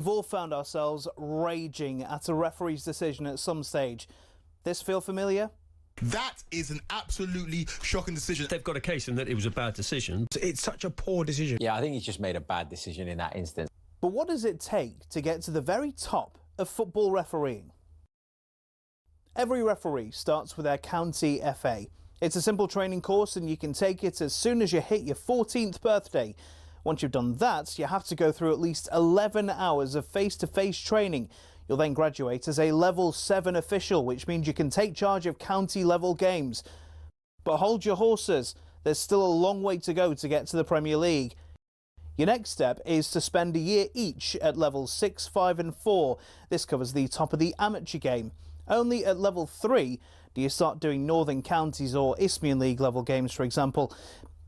We've all found ourselves raging at a referee's decision at some stage. This feel familiar? That is an absolutely shocking decision. They've got a case in that it was a bad decision. It's such a poor decision. Yeah, I think he's just made a bad decision in that instance. But what does it take to get to the very top of football refereeing? Every referee starts with their county FA. It's a simple training course and you can take it as soon as you hit your 14th birthday. Once you've done that, you have to go through at least 11 hours of face-to-face training. You'll then graduate as a Level 7 official, which means you can take charge of county-level games. But hold your horses, there's still a long way to go to get to the Premier League. Your next step is to spend a year each at Levels 6, 5 and 4. This covers the top of the amateur game. Only at Level 3 do you start doing Northern Counties or Isthmian League level games, for example.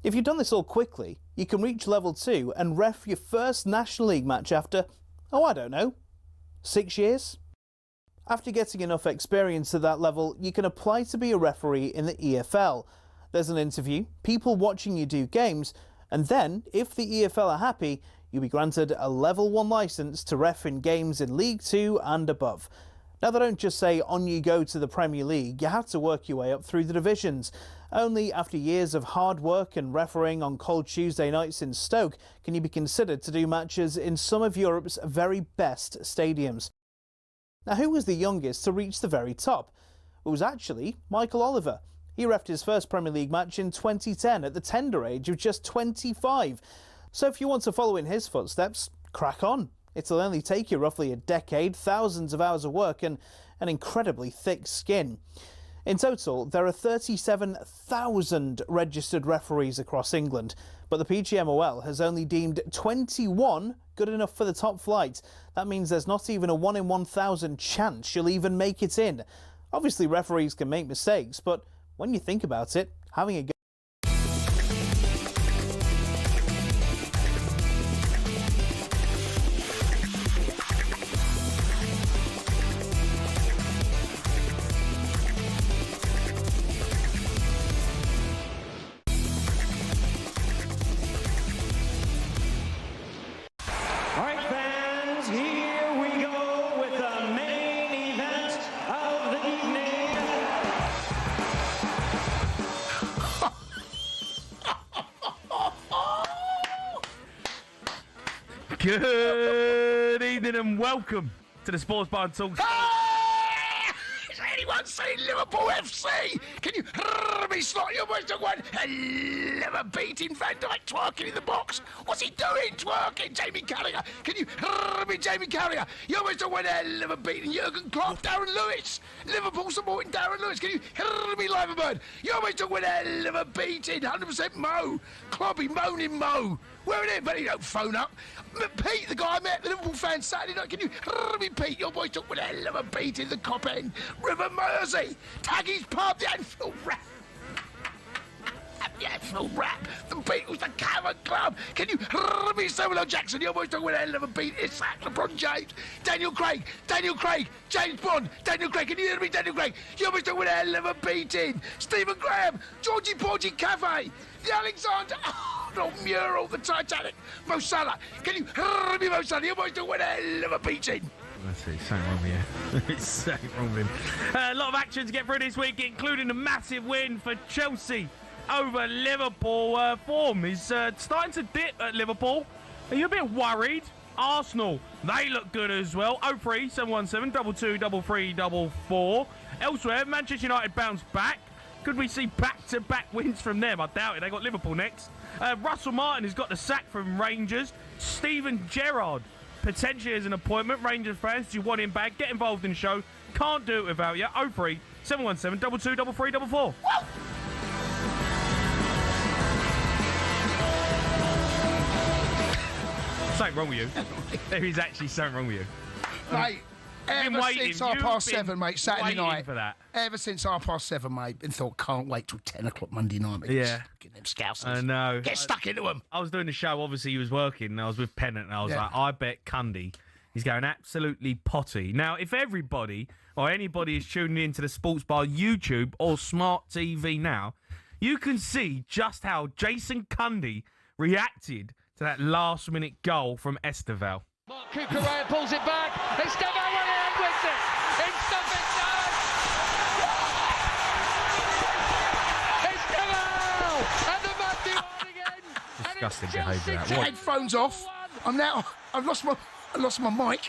If you've done this all quickly, you can reach Level 2 and ref your first National League match after, oh, I don't know, 6 years? After getting enough experience at that level, you can apply to be a referee in the EFL. There's an interview, people watching you do games, and then, if the EFL are happy, you'll be granted a Level 1 licence to ref in games in League 2 and above. Now, they don't just say on you go to the Premier League, you have to work your way up through the divisions. Only after years of hard work and refereeing on cold Tuesday nights in Stoke can you be considered to do matches in some of Europe's very best stadiums. Now, who was the youngest to reach the very top? It was actually Michael Oliver. He reffed his first Premier League match in 2010 at the tender age of just 25. So if you want to follow in his footsteps, crack on. It'll only take you roughly a decade, thousands of hours of work and an incredibly thick skin. In total, there are 37,000 registered referees across England, but the PGMOL has only deemed 21 good enough for the top flight. That means there's not even a 1 in 1,000 chance you'll even make it in. Obviously, referees can make mistakes, but when you think about it, having a go Good evening and welcome to the Sports Bar and Talk. Has anyone seen Liverpool FC? Can you me slot your voice to one? Never beating Van Dijk twerking in the box. What's he doing? Twerking, Jamie Carragher. Can you me Jamie Carragher? You almost don't win there, never beating Jurgen Klopp, Darren Lewis. Liverpool supporting Darren Lewis. Can you me Liverpool? You almost don't win there, never beating 100% Mo. Clobby moaning Mo. Where it is, but he don't phone up. Pete, the guy I met, the Liverpool fan Saturday night. Can you me Pete? Your boy took with a hell of a beat in the Cop End. River Mersey. Taggy's pub, the Anfield Rap. The Anfield Rap. The Beatles, the Cavern Club. Can you me Samuel L. Jackson? Your boy took with a hell of a beat. It's LeBron James. Daniel Craig. James Bond. Daniel Craig. Can you hear me, Daniel Craig? Your boy took with a hell of a beat in. Stephen Graham. Georgie Porgy Cafe. The Alexander. Mural, the Titanic, Mo Salah. Can you hear me, Mo Salah? Your boys don't win a hell of a beating. That's it, something wrong with you. It's something wrong with him. A lot of action to get through this week, including a massive win for Chelsea over Liverpool. Form is starting to dip at Liverpool. Are you a bit worried? Arsenal, they look good as well. 03 717 22 33 44. Elsewhere, Manchester United bounced back. Could we see back-to-back wins from them? I doubt it. They got Liverpool next. Russell Martin has got the sack from Rangers. Steven Gerrard potentially as an appointment. Rangers fans, do you want him back? Get involved in the show. Can't do it without you. 03 717 22 33 44. Something wrong with you. There is actually something wrong with you. Mate. Ever since 7:30, mate, Saturday night. For that. Ever since 7:30, mate, and thought, can't wait till 10 o'clock Monday night, mate. Yeah. Get them scousers. I know. Get stuck into them. I was doing the show, obviously he was working, and I was with Pennant, and I was like, I bet Cundy is going absolutely potty. Now, if everybody or anybody is tuning into the Sports Bar YouTube or Smart TV now, you can see just how Jason Cundy reacted to that last-minute goal from Esteval. Cucurella pulls it back. It's Steve Williams wins it. It's something done. It's Tuchel and the Matthew on again. Disgusting behaviour. That. What? Headphones off. I've lost my mic.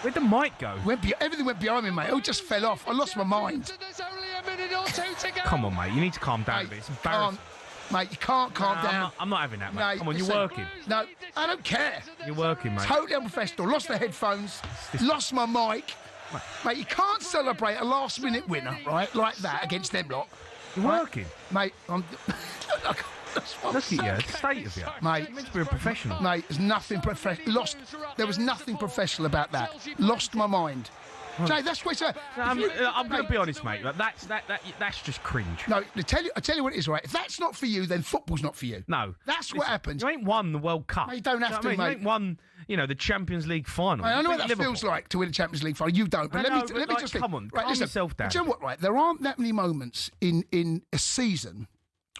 Where'd the mic go? Everything went behind me, mate. It just fell off. I lost my mind. There's only a minute or two to go. Come on, mate. You need to calm down a bit. It's embarrassing. Mate, you can't calm down. I'm not having that, mate. No, Come on, you're listen. working. No, I don't care. You're working, mate. Totally unprofessional. Lost the headphones. Lost my mic. Mate, you can't celebrate a last-minute winner, right, like that against them lot. You're working. Mate, I'm... Look at you, the state of you. Mate, You're meant to be a professional. Mate, there's nothing professional. There was nothing professional about that. Lost my mind. Jay, that's what it's... I'm going to be honest, mate. That's just cringe. No, I tell you what it is, right? If that's not for you, then football's not for you. No. That's what happens. You ain't won the World Cup. Mate, you don't have to, mate. You ain't won, the Champions League final. Mate, I know what that Liverpool. feels like to win a Champions League final. You don't. But let me just think. Come on, right, calm yourself down. Do you know what, right? There aren't that many moments in a season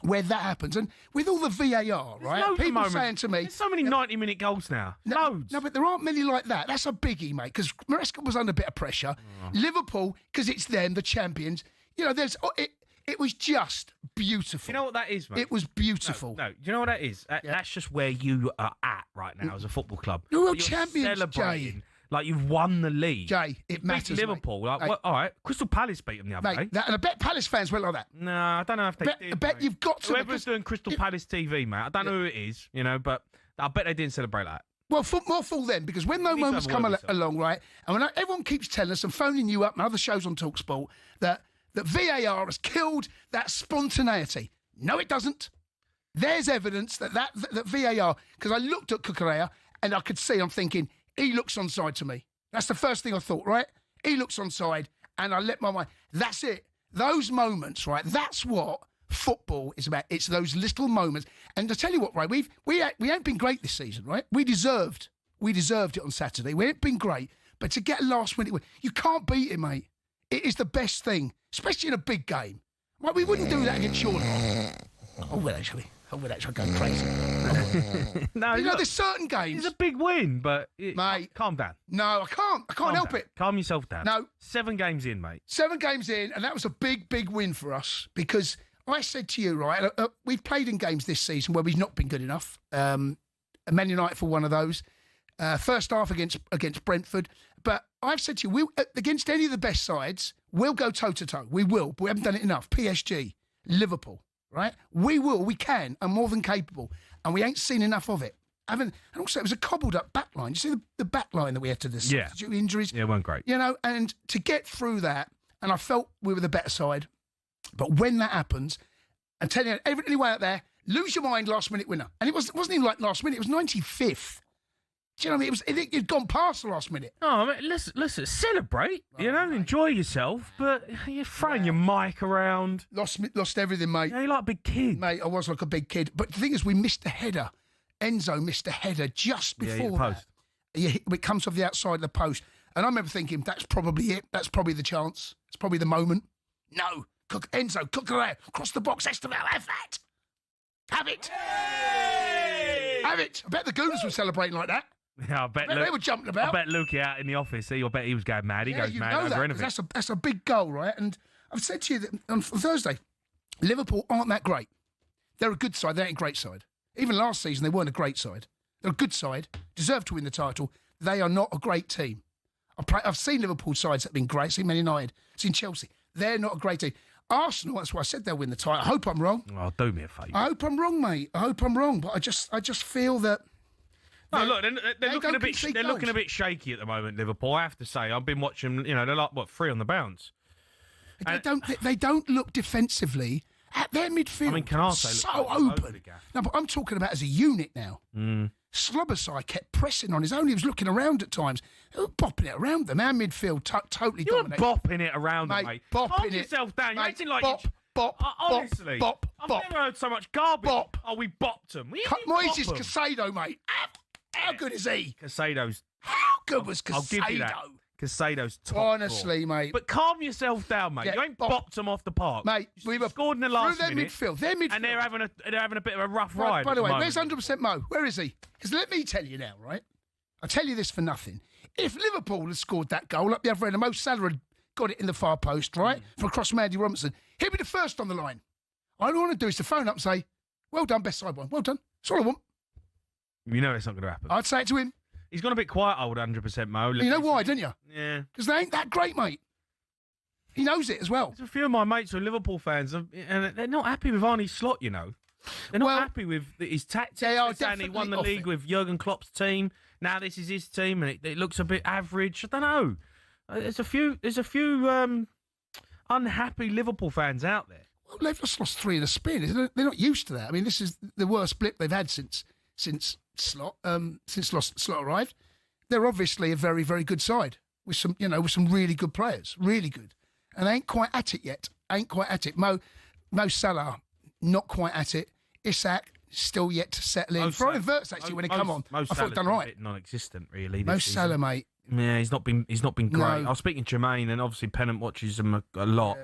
where that happens. And with all the VAR, right? People saying to me... There's so many 90-minute goals now. Loads. No, but there aren't many like that. That's a biggie, mate, because Maresca was under a bit of pressure. Liverpool, because it's them, the champions. It was just beautiful. You know what that is, mate? It was beautiful. No, do you know what that is? That's just where you are at right now as a football club. You're You're champions, celebrating Jay. Like you've won the league. Jay, it matters, Liverpool. mate. Like, Mate. all right, Crystal Palace beat them the other day. And I bet Palace fans went like that. No, I don't know if they did. I bet mate. you've got to. Whoever's doing Crystal Palace TV, mate, I don't know who it is, but I bet they didn't celebrate that. Well, more fool then, because when those moments come along, right, and when everyone keeps telling us and phoning you up and other shows on talkSPORT that VAR has killed that spontaneity. No, it doesn't. There's evidence that VAR, because I looked at Cucurella and I could see, I'm thinking, he looks onside to me. That's the first thing I thought, right? He looks onside, and I let my mind. That's it. Those moments, right? That's what football is about. It's those little moments. And to tell you what, right? We ain't been great this season, right? We deserved it on Saturday. We ain't been great, but to get a last minute win, you can't beat it, mate. It is the best thing, especially in a big game. Right? We wouldn't do that against Sean. I would actually go crazy. No, there's certain games. It's a big win, but mate, calm down. No, I can't help it. Calm yourself down. No, 7 games in, mate. 7 games in, and that was a big win for us because I said to you, right, we've played in games this season where we've not been good enough. Man United for one of those. First half against Brentford, but I've said to you, against any of the best sides, we'll go toe to toe. We will, but we haven't done it enough. PSG, Liverpool. Right? We can, and more than capable. And we ain't seen enough of it. And also, it was a cobbled up back line. You see the back line that we had to the substitute injuries? Yeah, it weren't great. And to get through that, and I felt we were the better side. But when that happens, I'm telling you, anyone out there, lose your mind, last minute winner. And it wasn't even like last minute, it was 95th. Do you know what I mean? It'd gone past the last minute. Oh, I mean, listen, celebrate, enjoy yourself, but you're throwing your mic around. Lost everything, mate. You're like a big kid. Mate, I was like a big kid. But the thing is, we missed a header. Enzo missed a header just before the post. It comes off the outside of the post. And I remember thinking, that's probably it. That's probably the chance. It's probably the moment. No. Enzo, Cucurella, cross the box, Esteval, have that. Have it. Hey! Have it. I bet the Gooners were celebrating like that. Yeah, I bet they were jumping about. I bet Luke out in the office. I bet he was going mad. He goes mad over anything. That's a big goal, right? And I've said to you that on Thursday, Liverpool aren't that great. They're a good side. They ain't a great side. Even last season, they weren't a great side. They're a good side. Deserve to win the title. They are not a great team. I've seen Liverpool sides that have been great. I've seen Man United. I've seen Chelsea. They're not a great team. Arsenal, that's why I said they'll win the title. I hope I'm wrong. Oh, do me a favour. I hope I'm wrong, mate. I hope I'm wrong. But I just feel that... No, look, they're looking a bit. They're looking a bit shaky at the moment. Liverpool, I have to say. I've been watching. They're like 3 on the bounce. They don't look defensively at their midfield. I mean, Canate so open. No, but I'm talking about as a unit now. Slobosai kept pressing on his own. He was looking around at times. They were bopping it around them. Our midfield totally dominated. You were bopping it around them, mate. Calm yourself down. You're acting like bop, honestly, bop, I've bop. never heard so much garbage. Bop. Oh, we bopped them. Moises Caicedo, mate. How good is he? Caicedo's. How good was Caicedo? I'll give you that. Caicedo's top. Honestly, draw. mate. But calm yourself down, mate. You ain't bopped them off the park, mate. We were scored in the last minute. Through their midfield, and they're having a bit of a rough ride. By the way, where's 100% Mo? Where is he? Because let me tell you now, right? I tell you this for nothing. If Liverpool had scored that goal up the other end, and Mo Salah had got it in the far post, right, from across from Andy Robinson, he'd be the first on the line. All I want to do is to phone up and say, well done, best side one. Well done. That's all I want. You know it's not going to happen. I'd say it to him. He's gone a bit quiet, old 100%, Mo. You know why, don't you? Yeah. Because they ain't that great, mate. He knows it as well. There's a few of my mates who are Liverpool fans, and they're not happy with Arne Slot, you know. They're not happy with his tactics. They are saying he won the definitely league off it. with Jurgen Klopp's team. Now this is his team, and it looks a bit average. I don't know. There's a few unhappy Liverpool fans out there. Well, they've just lost 3 in a spin. They're not used to that. I mean, this is the worst blip they've had since Slot arrived. They're obviously a very, very good side with some really good players, really good, and they ain't quite at it yet. Mo Salah, not quite at it. Isak still yet to settle in. Brian Verts actually when he come on, I thought he'd done all right. Non-existent, really. Mo Salah, mate. Yeah, he's not been great. No. I was speaking to Jermaine, and obviously Pennant watches him a lot.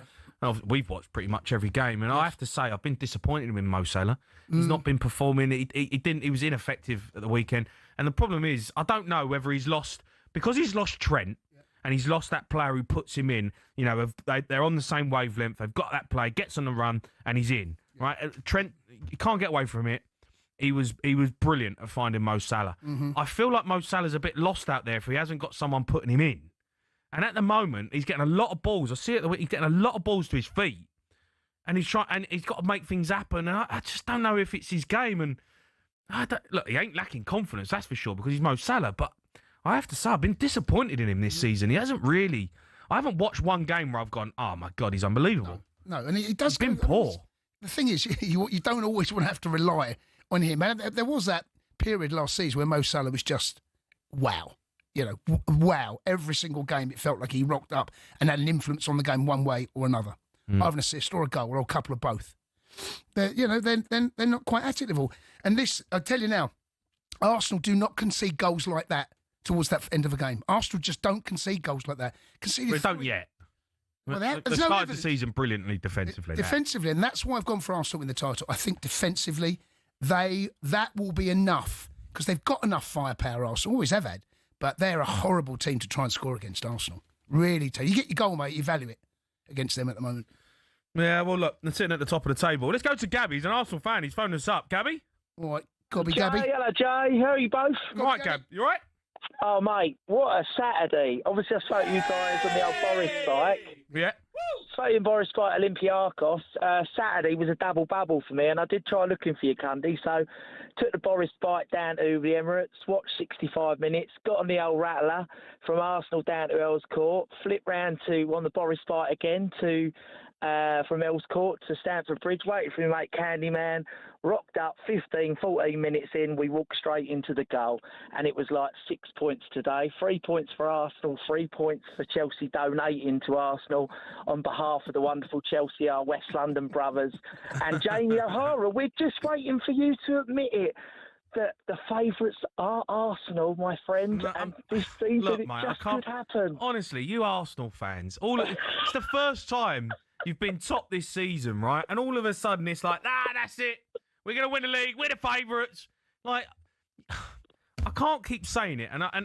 Yeah. We've watched pretty much every game, and I have to say I've been disappointed with Mo Salah. He's not been performing. He was ineffective at the weekend, and the problem is I don't know whether he's lost because he's lost Trent. And he's lost that player who puts him in. You know, they're on the same wavelength. They've got that player, gets on the run, and he's in. Right, Trent, you can't get away from it. He was brilliant at finding Mo Salah. Mm-hmm. I feel like Mo Salah's a bit lost out there if he hasn't got someone putting him in. And at the moment, he's getting a lot of balls. I see it. He's getting a lot of balls to his feet, and he's got to make things happen. And I just don't know if it's his game. And look, he ain't lacking confidence, that's for sure, because he's Mo Salah, but. I have to say, I've been disappointed in him this season. He hasn't really... I haven't watched one game where I've gone, oh, my God, he's unbelievable. No, and he does... He's been poor. The thing is, you don't always want to have to rely on him. And there was that period last season where Mo Salah was just, wow. You know, wow. Every single game, it felt like he rocked up and had an influence on the game one way or another. Either an assist or a goal or a couple of both. They're not quite at it level. And this, I tell you now, Arsenal do not concede goals like that towards that end of a game. Arsenal just don't concede goals like that. They don't yet. Well, they started the season brilliantly defensively. Defensively, and that's why I've gone for Arsenal in the title. I think defensively, that will be enough because they've got enough firepower. Arsenal always have had, but they're a horrible team to try and score against Arsenal. Really, you get your goal, mate. You value it against them at the moment. Yeah, well, look, they're sitting at the top of the table. Let's go to Gabby. He's an Arsenal fan. He's phoned us up. Gabby? All right, Gabby. Hello, Jay. How are you both? All right, Gab. You all right? Oh, mate, what a Saturday. Obviously, I spoke to you guys on the old Boris bike. Yeah. Spoke in Boris bike, Olympiacos. Saturday was a double bubble for me, and I did try looking for you, Cundy. So, took the Boris bike down to the Emirates, watched 65 minutes, got on the old rattler from Arsenal down to Earls Court, flipped round on the Boris bike again from Earls Court to Stamford Bridge, waited for my mate Candyman, rocked up 14 minutes in, we walked straight into the goal, and it was like 6 points today, 3 points for Arsenal, 3 points for Chelsea donating to Arsenal on behalf of the wonderful Chelsea, our West London brothers, and Jamie O'Hara. We're just waiting for you to admit it. The favourites are Arsenal, my friend, and this season could happen. Honestly, you Arsenal fans, it's the first time you've been top this season, right? And all of a sudden it's like, that's it. We're going to win the league. We're the favourites. Like, I can't keep saying it. And I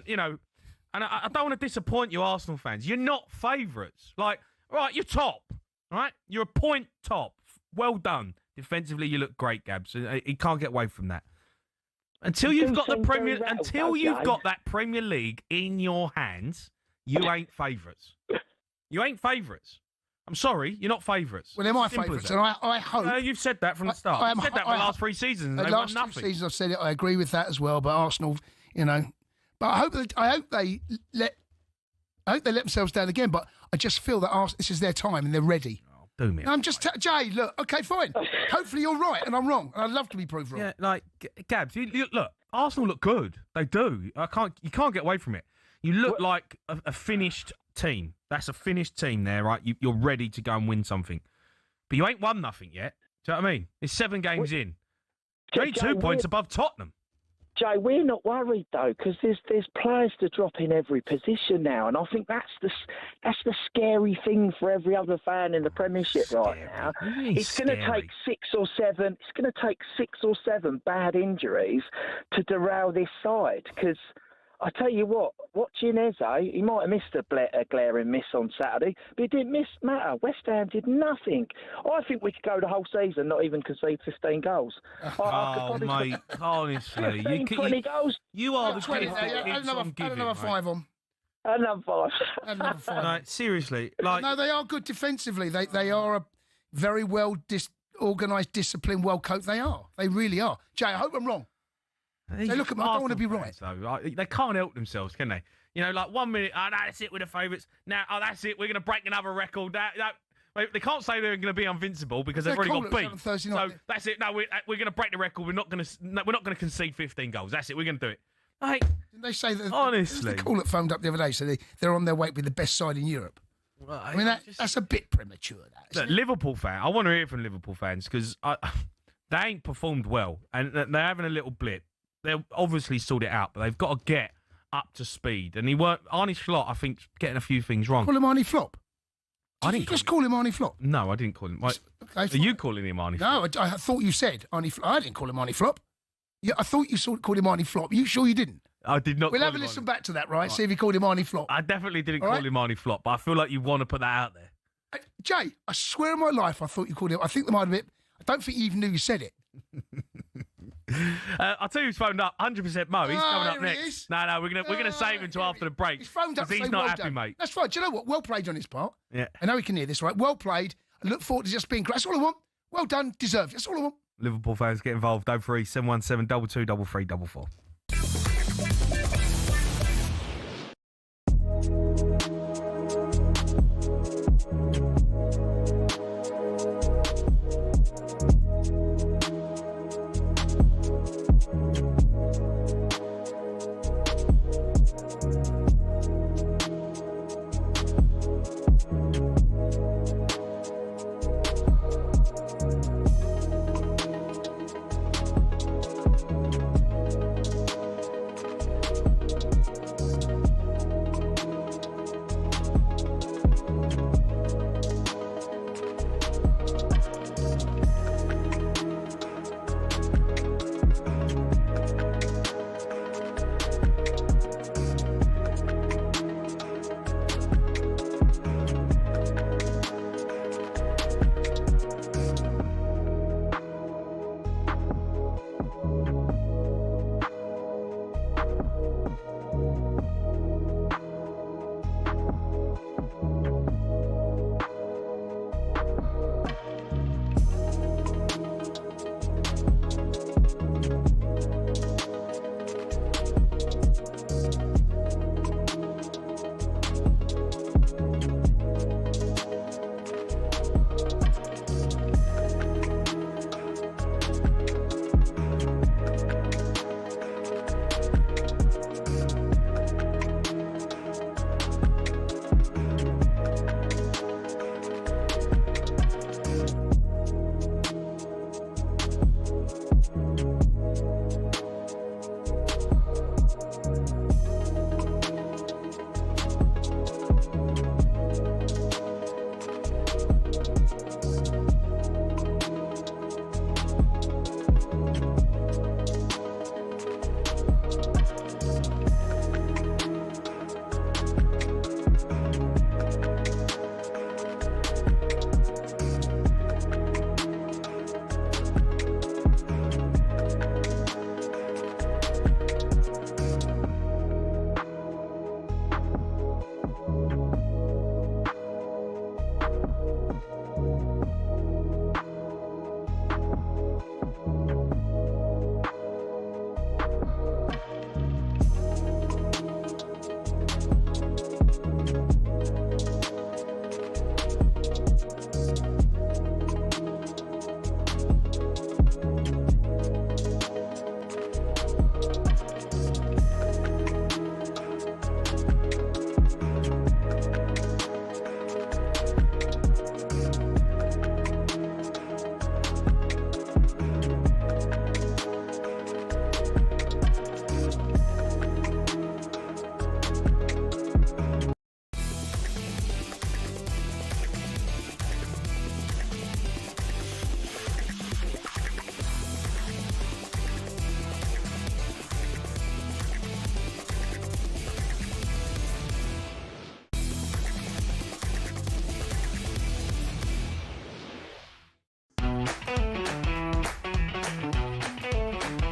don't want to disappoint you Arsenal fans. You're not favourites. Like, right, you're top, right? You're a point top. Well done. Defensively, you look great, Gabs. You can't get away from that. Until you've got the that Premier League in your hands, you ain't favourites. You ain't favourites. I'm sorry, you're not favourites. Well, they're my favourites, and I hope... you've said that from the start. You've said that for the last 3 seasons. The last 2 seasons I've said it, I agree with that as well, but Arsenal, But I hope they let themselves down again, but I just feel that this is their time and they're ready. Oh, do me. I'm just... Jay, look, okay, fine. Hopefully you're right and I'm wrong, and I'd love to be proved wrong. Yeah, like, Gabs, look, Arsenal look good. They do. You can't get away from it. You look like a finished team. That's a finished team there, right? You're ready to go and win something. But you ain't won nothing yet. Do you know what I mean? It's 7 games in. You're only 2 points above Tottenham. Jay, we're not worried though, because there's players to drop in every position now, and I think that's the scary thing for every other fan in the Premiership right now. It's going to take 6 or 7. It's going to take 6 or 7 bad injuries to derail this side, because I tell you what, watching Eze, he might have missed a glaring miss on Saturday, but it didn't matter. West Ham did nothing. I think we could go the whole season, not even concede 15 goals. Mate, honestly. 20 goals. You are the 20 gift there, that yeah, keeps on giving, another mate. 5 on. Another 5. Another 5. No, seriously. Like, No, they are good defensively. They are a very well organised, disciplined, well coached. They are. They really are. Jay, I hope I'm wrong. They look at me. I don't want to be right. Though. They can't help themselves, can they? You know, like 1 minute, no, that's it, we're the favourites. Now, that's it, we're going to break another record. They can't say they're going to be invincible because they've already got beat. So that's it. No, we're going to break the record. We're not going to concede 15 goals. That's it. We're going to do it. Like, didn't they say that? Honestly, the call that phoned up the other day, so they're on their way to be the best side in Europe. Well, I mean, that's a bit premature. Look, Liverpool fan. I want to hear from Liverpool fans because they ain't performed well and they're having a little blip. They'll obviously sort it out, but they've got to get up to speed. And Arnie Slot, I think, getting a few things wrong. Call him Arnie Flop. I didn't just call him Arnie Flop. No, I didn't call him. Okay, are you calling him Arnie Flop? No, I thought you said Arnie Flop. I didn't call him Arnie Flop. Yeah, I thought you called him Arnie Flop. You sure you didn't? I did not. We'll have a listen back to that, right? See if he called him Arnie Flop. I definitely didn't call him Arnie Flop, but I feel like you want to put that out there. Jay, I swear on my life, I thought you called him. I think there might have been. I don't think you even knew you said it. I'll tell you who's phoned up. 100% Mo. He's coming up next. No, we're gonna save him until after the break. He's phoned up. He's not happy, mate. That's right. Do you know what? Well played on his part. Yeah. I know he can hear this, right? Well played. I look forward to just being great. That's all I want. Well done. Deserved. That's all I want. Liverpool fans get involved. 03 717 22 33 44.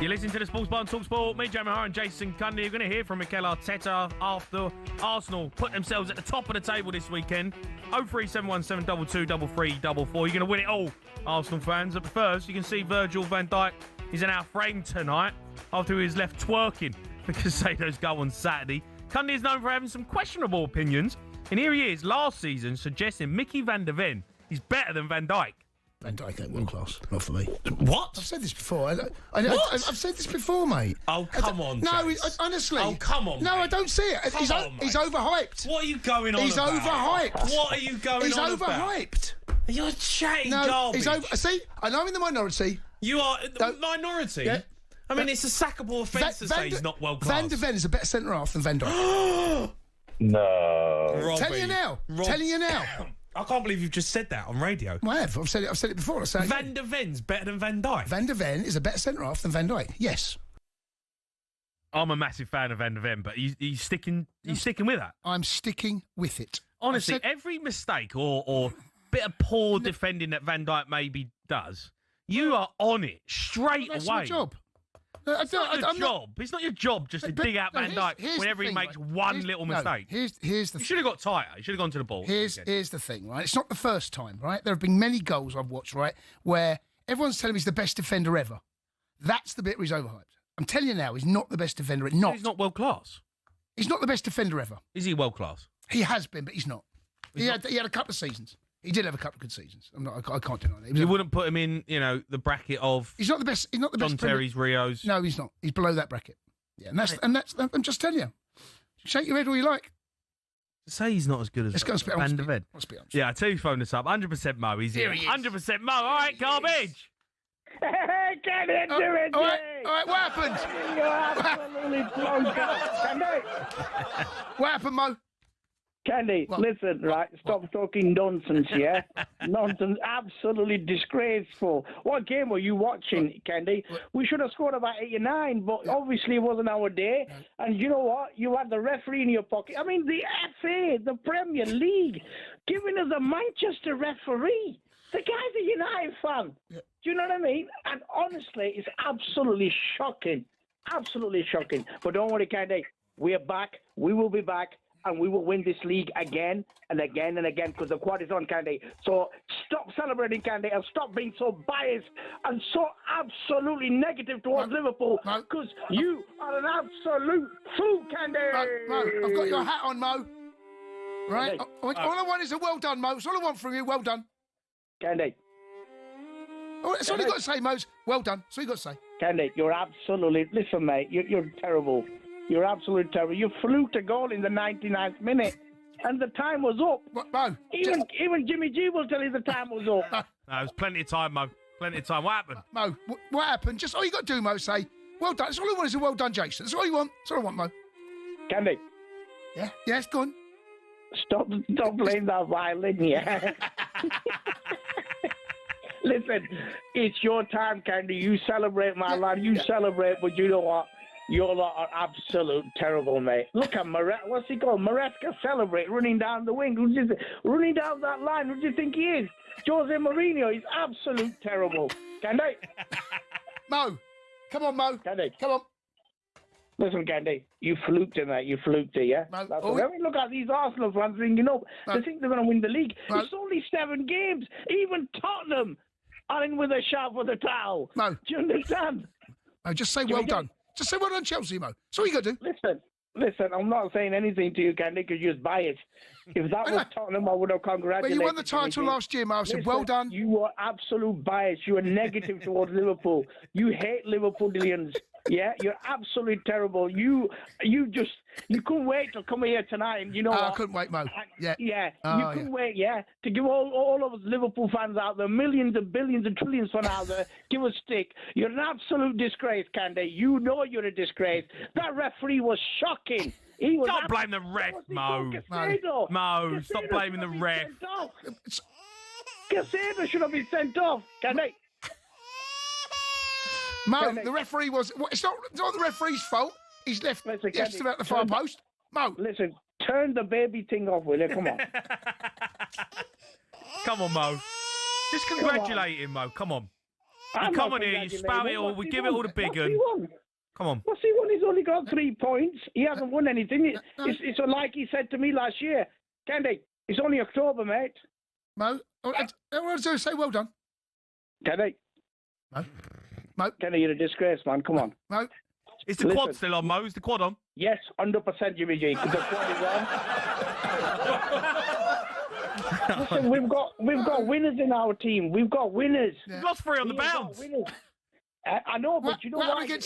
You're listening to the Sports Bar on talkSPORT. Me, Jamie O'Hara and Jason Cundy. You're going to hear from Mikel Arteta after Arsenal put themselves at the top of the table this weekend. 03717 223344. You're going to win it all, Arsenal fans. But first, you can see Virgil van Dijk is in our frame tonight after he was left twerking for Casado's goal on Saturday. Cundy is known for having some questionable opinions. And here he is last season suggesting Mickey van der Ven is better than Van Dijk. Van Dijk ain't world class, not for me. What? I've said this before. I've said this before, mate. Oh, come on, No, Jace. honestly. Oh, come on, No, mate. I don't see it. He's overhyped. What are you going on He's about? overhyped. What are you going He's on about? overhyped. You're chatting No, garbage. he's over. See, I know I'm in the minority. You are the No. minority? Yeah. I mean, it's a sackable offence to say he's not world class. Van der Ven is a better centre-half than Van Dijk. No. Robbie. Telling you now. I can't believe you've just said that on radio. I have. I've said it before. I'll say it again. Van der Ven's better than Van Dijk. Van der Ven is a better centre-half than Van Dijk. Yes. I'm a massive fan of Van der Ven, but he's sticking with that. I'm sticking with it. Honestly, I've said- every mistake or bit of poor defending that Van Dijk maybe does, you are on it straight That's away. my job. It's not your job. It's not your job just to dig out Van Dijk here's whenever the he thing, makes right? one little mistake. Here's the You should have got tighter. You should have gone to the ball. Here's the thing, right? It's not the first time, right? There have been many goals I've watched, right, where everyone's telling me he's the best defender ever. That's the bit where he's overhyped. I'm telling you now, he's not the best defender. He's not world class. He's not the best defender ever. Is he world class? He has been, but he's not. He had a couple of seasons. He did have a couple of good seasons. I can't deny that. You wouldn't put him in, the bracket of He's not the best. He's not the John best. Terry's, Rios. No, he's not. He's below that bracket. Yeah, and that's. I'm just telling you. Shake your head all you like. Say he's not as good as Let's go and spit Van der Ven. Let's be honest. Yeah, I tell you, phone this up. 100% Mo. He's here. 100% Mo. All right, garbage. Hey, get into it, All right, Jay. all right. What happened? You're absolutely blown up. Candy, What happened, Mo? Candy, What? listen, right? Stop talking nonsense, yeah? Nonsense, absolutely disgraceful. What game were you watching, Candy? We should have scored about 8 or 9, but obviously it wasn't our day. And you know what? You had the referee in your pocket. I mean, the FA, the Premier League, giving us a Manchester referee. The guy's a United fan. Do you know what I mean? And honestly, it's absolutely shocking. Absolutely shocking. But don't worry, Candy. We are back. We will be back. And we will win this league again and again and again because the quad is on, Candy. So stop celebrating, Candy, and stop being so biased and so absolutely negative towards Liverpool because you are an absolute fool, Candy. Mo, I've got your hat on, Mo. Right? Candy. All I want is a well done, Mo. That's all I want from you. Well done. Candy. That's all you got to say, Mo. Well done. That's all you got to say. Candy, you're absolutely... Listen, mate, you're terrible. You're absolutely terrible. You fluked a goal in the 99th minute, and the time was up. What, Mo? Even Jimmy G will tell you the time was up. No, there's plenty of time, Mo. Plenty of time. What happened? Mo, what happened? Just all you got to do, Mo, say, well done. That's all I want is a well done, Jason. That's all you want. That's all I want, Mo. Candy, Yeah? Yeah, it's gone. stop playing that violin, yeah? Listen, it's your time, Candy. You celebrate, my lad. You celebrate, but you know what? Your lot are absolute terrible, mate. Look at what's he called? Maresca celebrate, running down the wing. Running down that line. Who do you think he is? Jose Mourinho. He's absolute terrible. Candy? Mo, come on, Mo. Candy? Come on. Listen, Candy, you fluked it, mate. You fluked it, yeah? No. That's I mean, look at these Arsenal fans thinking, they think they're going to win the league. No. It's only 7 games. Even Tottenham are in with a shout for the towel. No. Do you understand? No, just say well done. Just say well done, Chelsea, Mo. That's all you got to do. Listen, I'm not saying anything to you, Candy, because you're biased. If that was Tottenham, I would have congratulated Well, you won the title last year, Mo. I said, well done. You are absolute bias. You are negative towards Liverpool. You hate Liverpoolians. Yeah, you're absolutely terrible. You couldn't wait to come here tonight, and you know what? I couldn't wait, Mo. Yeah. Yeah, Oh, you couldn't wait, to give all of us Liverpool fans out there, millions and billions and trillions fans out there, give us stick. You're an absolute disgrace, Candy. You know you're a disgrace. That referee was shocking. He was Don't blame the ref, Mo. Mo, stop blaming the ref. Casado should have been sent off, Candy. Mo, the referee was... It's not the referee's fault. He's left yesterday at the far post. Mo. Listen, turn the baby thing off, will you? Come on. Come on, Mo. Just congratulate him, Mo. Come on. You come on here, you spout it all, we give it all the big one. Come on. What's he won? He's only got 3 points. He hasn't won anything. It's like he said to me last year, Candy, it's only October, mate. Mo, I want to say well done. Candy. Mo. Candy, you're a disgrace, man. Come on. Mo. Is the quad still on, Mo? Is the quad on? Yes, 100% Jimmy G. The quad is on. Listen, we've got winners in our team. We've got winners. We've lost 3 on the bounce. I know, but you know why? Do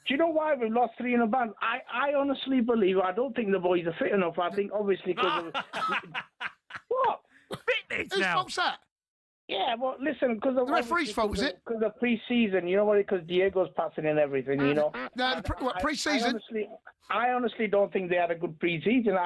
you know why we've lost 3 in a band? I honestly believe, I don't think the boys are fit enough. I think obviously because of... What? Fitness Whose now. fault's that? Yeah, well, listen, because of... The referee's fault, is it? Because of pre-season, you know what? Because Diego's passing and everything, you know? No, pre-season? I honestly don't think they had a good pre-season.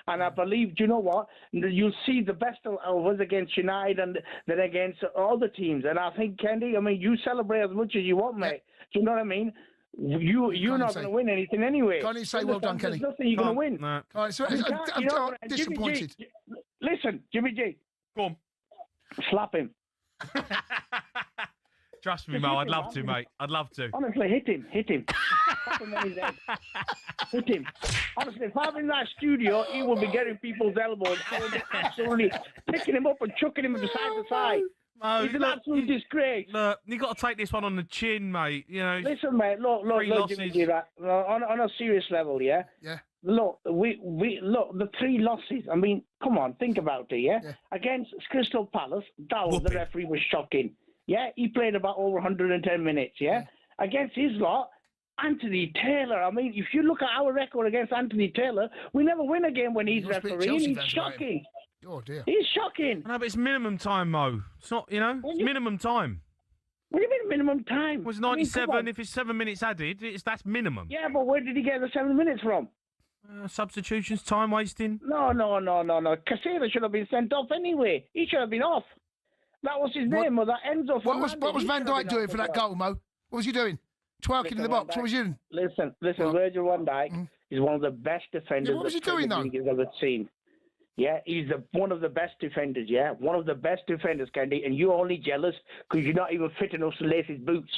I believe, do you know what? You'll see the best of us against United and then against all the teams. And I think, Candy, I mean, you celebrate as much as you want, mate. Do you know what I mean? You're not going to win anything anyway. Can't you say well done, Kenny? There's nothing you're going to win. No. All right, so I'm disappointed. Listen, Jimmy G. Go on. Slap him. Trust me, Mo, I'd love to, mate. I'd love to. Honestly, hit him. Slap him on his head. Hit him. Honestly, if I'm in that studio, he will be getting people's elbows. I will be absolutely picking him up and chucking him from side to side. Mo, He's an absolute disgrace. Look, you got to take this one on the chin, mate. You know. Listen, mate. Look, Jimmy G, right? On a serious level, yeah. Yeah. Look, we look the 3 losses. I mean, come on, think about it, yeah. Against Crystal Palace, the referee was shocking. Yeah, he played about over 110 minutes. Yeah. Against his lot, Anthony Taylor. I mean, if you look at our record against Anthony Taylor, we never win a game when he's refereeing. He's shocking. Oh dear. He's shocking. No, but it's minimum time, Mo. It's not, it's minimum time. What do you mean minimum time? It was 97. If it's 7 minutes added, that's minimum. Yeah, but where did he get the 7 minutes from? Substitutions, time wasting. No. Casero should have been sent off anyway. He should have been off. That was his name, or that Enzo. What was Van Dijk doing for that goal, Mo? What was he doing? Twerking in the box. What was he doing? Listen. Virgil van Dijk is one of the best defenders. Yeah, what was he doing though? He's ever seen. Yeah, he's one of the best defenders. Yeah, one of the best defenders, Candy. And you're only jealous because you're not even fit enough to lace his boots.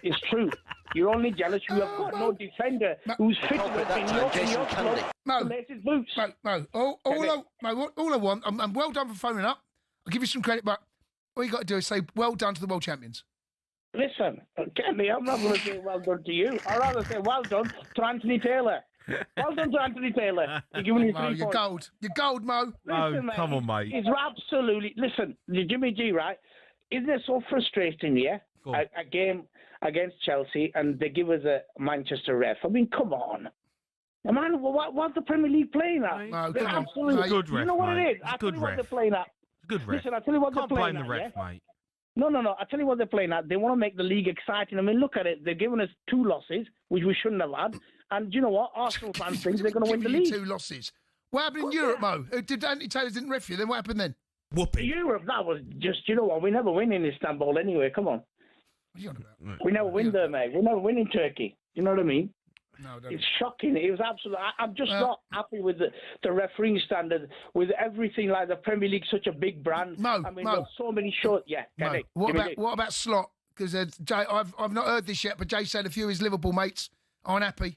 It's true. You're only jealous. You have got no defender who's fit enough in your club to lace his boots. Mo, all I want, I'm well done for phoning up. I'll give you some credit, but all you got to do is say well done to the world champions. Listen, Candy, I'm not going to say well done to you. I'd rather say well done to Anthony Taylor. Well done to Anthony Taylor. You're giving me 3 points. You're gold. You're gold, Mo. Listen, mate, come on, mate. It's absolutely... Listen, Jimmy G, right? Isn't it so frustrating, yeah? A game against Chelsea and they give us a Manchester ref. I mean, come on. Man, what's the Premier League playing at? No, absolutely. Good ref, you know what mate. it is? I tell you what they're playing at. Good ref. Listen, I tell you what they're playing at. Can't blame the ref, mate. No. I tell you what they're playing at. They want to make the league exciting. I mean, look at it. They're giving us 2 losses, which we shouldn't have had. And you know what? Arsenal fans think they're going to win the league. 2 losses. What happened in Europe, Mo? Did Anthony Taylor didn't ref you? Then what happened then? Whooping. Europe, that was just, you know what? We never win in Istanbul anyway. Come on. What are you on about? We never win there, mate. We never win in Turkey. You know what I mean? No, don't. It's shocking. It was absolutely... I'm just not happy with the refereeing standard, with everything like the Premier League, such a big brand. Mo, there's so many short... Yeah, Mo. What about Slot? Because Jay, I've not heard this yet, but Jay said a few of his Liverpool mates aren't happy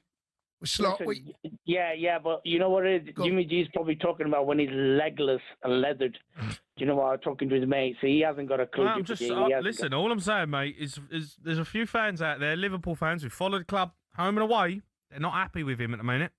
with Slot. Listen, yeah, but you know what it is? Jimmy G's probably talking about when he's legless and leathered. Do you know what? I'm talking to his mates. He hasn't got a clue. Well, listen, all I'm saying, mate, is there's a few fans out there, Liverpool fans, who follow the club home and away. They're not happy with him at the minute.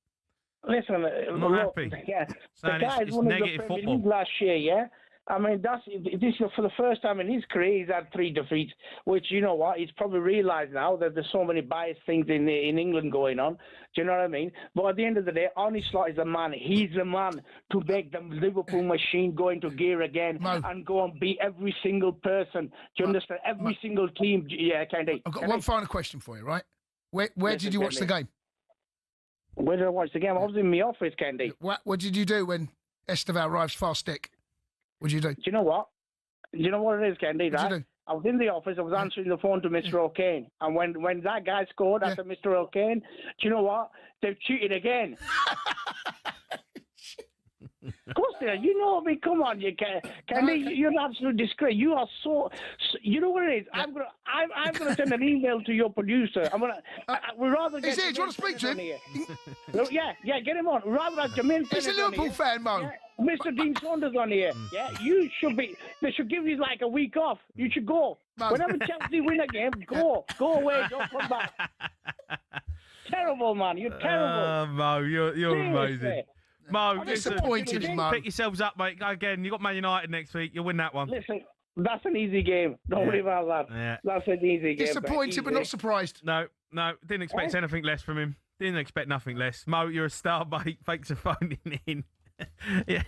Listen, I'm not happy. Yeah, saying the guy it's won negative the Premier football. League last year, yeah? I mean, this is for the first time in his career, he's had 3 defeats, which, you know what, he's probably realised now that there's so many biased things in England going on. Do you know what I mean? But at the end of the day, Arne Slot is the man. He's the man to make the Liverpool machine go into gear again and go and beat every single person. Do you understand? Every single team. Yeah, Candy. I've got one final question for you, right? Where did you watch the game? Where did I watch the game? I was in my office, Candy. What did you do when Esteval arrives fast stick? What did you do? Do you know what? You know what it is, Candy, right? You do? I was in the office. I was answering the phone to Mr. O'Kane. And when that guy scored after Mr. O'Kane, do you know what? They've cheated again. Of course they are. You know me. Come on, you Candy. You're an absolute disgrace. You are so... You know what it is? I'm gonna send an email to your producer. We'd rather get. He's here. Do you want to speak to him? Yeah, get him on. We'd rather have Jamil. He's a Liverpool fan, Mo. Yeah. Mr. Dean Saunders on here. Yeah, you should be. They should give you like a week off. You should go. Whenever Chelsea win a game, go away. Don't come back. Terrible, man. You're terrible. Mo, you're amazing. Mo, I'm disappointed in Mo. Pick yourselves up, mate. Again, you got Man United next week. You'll win that one. Listen, that's an easy game. Don't worry about that. Yeah. That's an easy game. Disappointed but not surprised. No. Didn't expect anything less from him. Didn't expect nothing less. Mo, you're a star, mate. Thanks for phoning in. Yeah,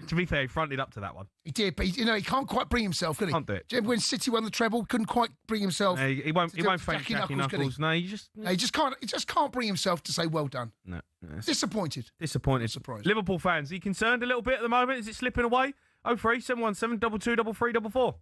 to be fair, he fronted up to that one. He did, but he can't quite bring himself, could he? Can't do it. When City won the treble, couldn't quite bring himself. No, he won't thank Jackie Knuckles. No, he just can't bring himself to say well done. No. Disappointed. Surprised. Liverpool fans, are you concerned a little bit at the moment? Is it slipping away? 03717 223344.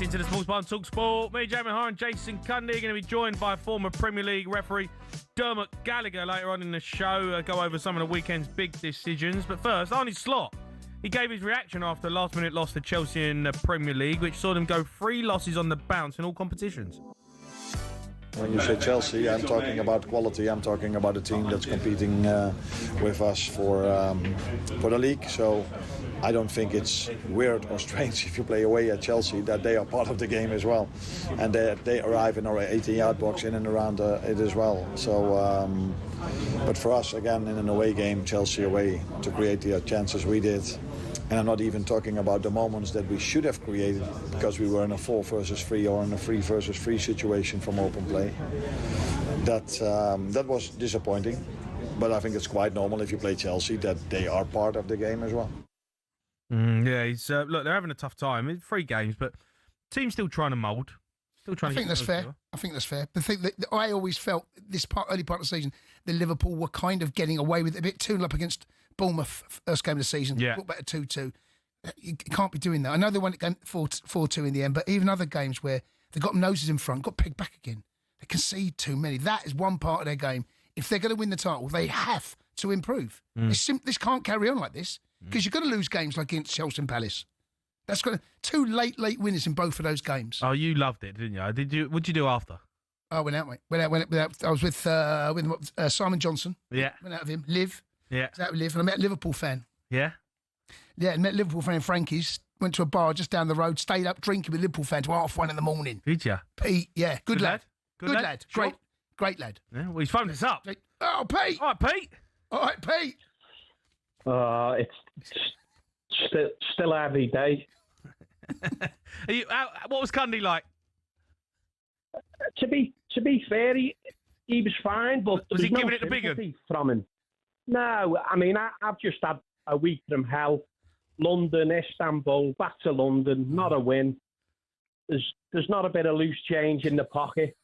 listening to the Sports Bar on talkSPORT. Me, Jamie O'Hara and Jason Cundy are going to be joined by former Premier League referee Dermot Gallagher later on in the show. Go over some of the weekend's big decisions. But first, Arne Slot. He gave his reaction after a last-minute loss to Chelsea in the Premier League, which saw them go 3 losses on the bounce in all competitions. When you say Chelsea, I'm talking about quality. I'm talking about a team that's competing with us for the league. So I don't think it's weird or strange if you play away at Chelsea that they are part of the game as well, and they arrive in our 18-yard box in and around it as well. So, but for us, again, in an away game, Chelsea away, to create the chances we did. And I'm not even talking about the moments that we should have created because we were in a 4 versus 3 or in a 3 versus 3 situation from open play. That was disappointing, but I think it's quite normal if you play Chelsea that they are part of the game as well. Yeah, he's look, they're having a tough time. It's 3 games, but team's still trying to mould. Still trying. I think that's fair. I think that's fair. The thing that I always felt early part of the season, the Liverpool were kind of getting away with it a bit, 2-0 up against Bournemouth first game of the season. Yeah. Brought back a 2-2. You can't be doing that. I know they won it 4-2 in the end, but even other games where they got noses in front, got pegged back again. They concede too many. That is one part of their game. If they're going to win the title, they have to improve. This can't carry on like this because you're going to lose games like against Chelsea and Palace. That's going to 2 late winners in both of those games. Oh, you loved it, didn't you? What'd you do after? I went out, mate. Went out. I was with Simon Johnson. Yeah. Went out with him. Liv. Yeah. Was out with Liv, and I met a Liverpool fan. Yeah. Yeah, and met a Liverpool fan in Frankie's. Went to a bar just down the road. Stayed up drinking with Liverpool fans till 1:30 in the morning. Did you? Pete, yeah, good lad. Good lad. Sure. Great lad. Yeah. Well, he's phoned us up. Oh, Pete. All right, Pete. All right, Pete. It's still a heavy day. What was Cundy like? To be fair, he was fine, but was he no giving it the big sympathy from him? No, I mean I've just had a week from hell. London, Istanbul, back to London, not a win. There's not a bit of loose change in the pocket.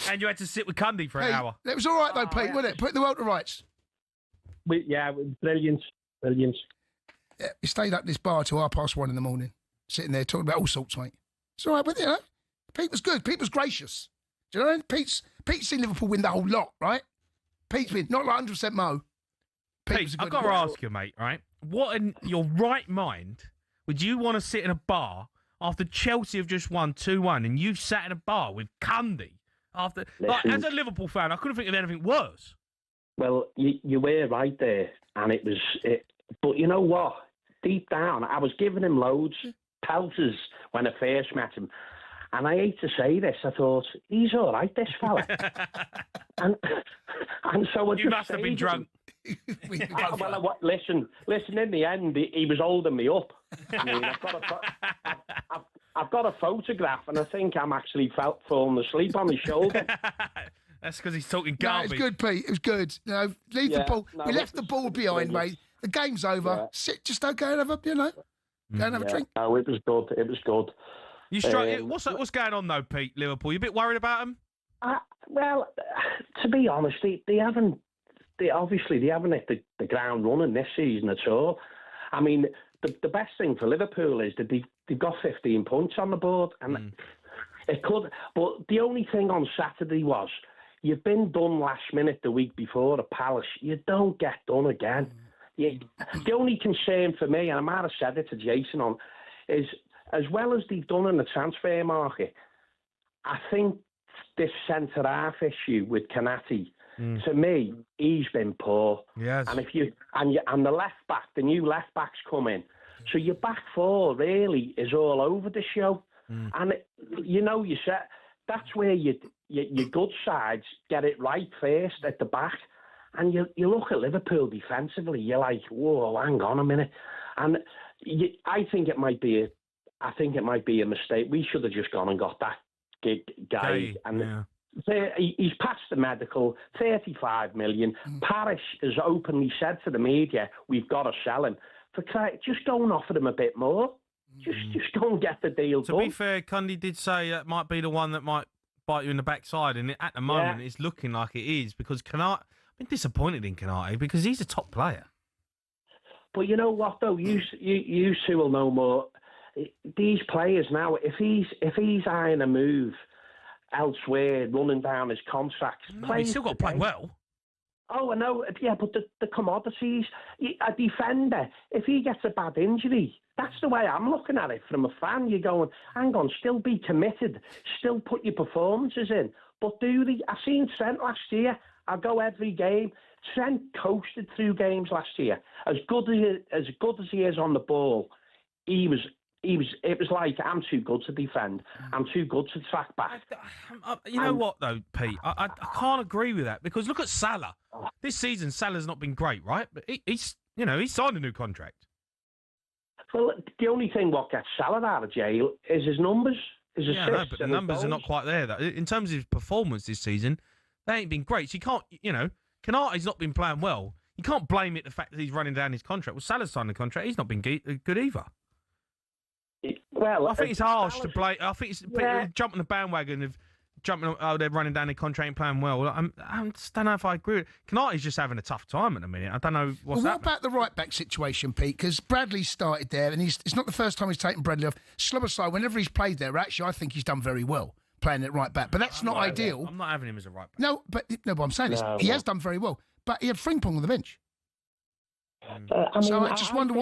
And you had to sit with Cundy for an hour. It was all right though, Pete, wasn't it? Put the world to rights. It was brilliant. Yeah, we stayed up this bar till 1:30 in the morning, sitting there talking about all sorts, mate. It's all right, but you know, Pete was good. Pete was gracious. Do you know? Pete's seen Liverpool win the whole lot, right? Pete's been not like 100% Mo. Pete, I've got to ask you, mate. Right? What in your right mind would you want to sit in a bar after Chelsea have just won 2-1, and you've sat in a bar with Cundy after? Like, as a Liverpool fan, I couldn't think of anything worse. Well, you were right there, and it was. But you know what? Deep down, I was giving him loads pelters when I first met him. And I hate to say this, I thought, he's all right, this fella. and so I you must have been drunk. Listen, in the end, he was holding me up. I mean, I've got a photograph, and I think I'm actually falling asleep on his shoulder. That's because he's talking garbage. No, it's good, Pete. It was good. You know, leave the ball. We left the ball behind, mate. The game's over. Yeah. Sit, just don't go and have a, go and have a drink. No, it was good. It was good. You what's going on though, Pete? Liverpool, you a bit worried about them? Well, to be honest, they haven't hit the ground running this season at all. I mean, the best thing for Liverpool is that they've got 15 points on the board, and it could. But the only thing on Saturday was you've been done last minute the week before at Palace. You don't get done again. The only concern for me, and I might have said it to Jason is as well as they've done in the transfer market, I think this centre-half issue with Kanati, to me, he's been poor. Yes. And and the left-back, the new left-backs come in. So your back four really is all over the show. And, you said that's where your good sides get it right first at the back. And you look at Liverpool defensively, you're like, whoa, hang on a minute. And I think it might be a mistake. We should have just gone and got that guy. He's passed the medical, 35 million. Paris has openly said to the media, we've got to sell him. Just go and offer him a bit more. Just go and get the deal done. To be fair, Cundy did say that might be the one that might bite you in the backside, and at the moment it's looking like it is, because I've been disappointed in Kanate because he's a top player. But you know what, though? You two will know more. these players now, if he's eyeing a move elsewhere, running down his contracts, He's still got to play well. Oh, I know. Yeah, but the commodities, a defender, if he gets a bad injury, that's the way I'm looking at it from a fan. You're going, hang on, still be committed, still put your performances in. But I've seen Trent last year. I go every game. Trent coasted through games last year. As good as he is on the ball, it was like, I'm too good to defend. I'm too good to track back. You know what, though, Pete? I can't agree with that, because look at Salah. This season, Salah's not been great, right? But he's signed a new contract. Well, the only thing what gets Salah out of jail is his numbers. His assists. No, but the numbers are not quite there, though. In terms of his performance this season, they ain't been great. So you can't, Konate's not been playing well. You can't blame it the fact that he's running down his contract. Well, Salah's signed the contract. He's not been good either. Well, I think it's harsh to blame. I think it's jumping the bandwagon of jumping. Oh, they're running down the contract and playing well. I just don't know if I agree with it. Konate's just having a tough time at the minute. I don't know what's What about the right back situation, Pete? Because Bradley started there, and it's not the first time he's taken Bradley off. Slobosai, whenever he's played there, actually, I think he's done very well playing at right back. But that's not ideal. I'm not having him as a right back. No, but what I'm saying is he has done very well. But he had Frimpong on the bench. I just wonder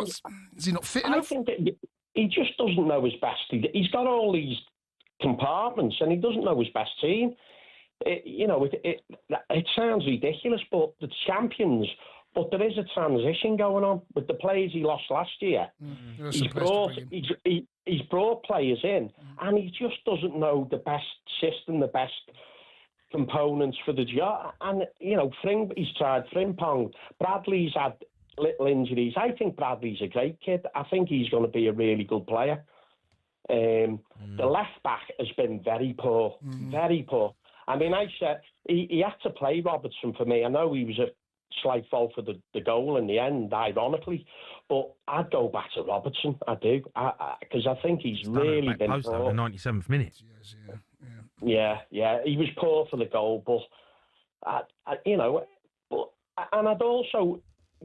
is he not fit enough? I think he just doesn't know his best. He's got all these compartments, and he doesn't know his best team. It sounds ridiculous, but the champions. But there is a transition going on with the players he lost last year. He's brought players in, and he just doesn't know the best system, the best components for the job. And he's tried Frimpong. Bradley's had little injuries. I think Bradley's a great kid. I think he's going to be a really good player. The left back has been very poor, very poor. I mean, I said he had to play Robertson for me. I know he was a slight fault for the goal in the end, ironically, but I'd go back to Robertson. I do, because I think he's really been poor. The 97th minute. Yeah, he was poor for the goal, but and I'd also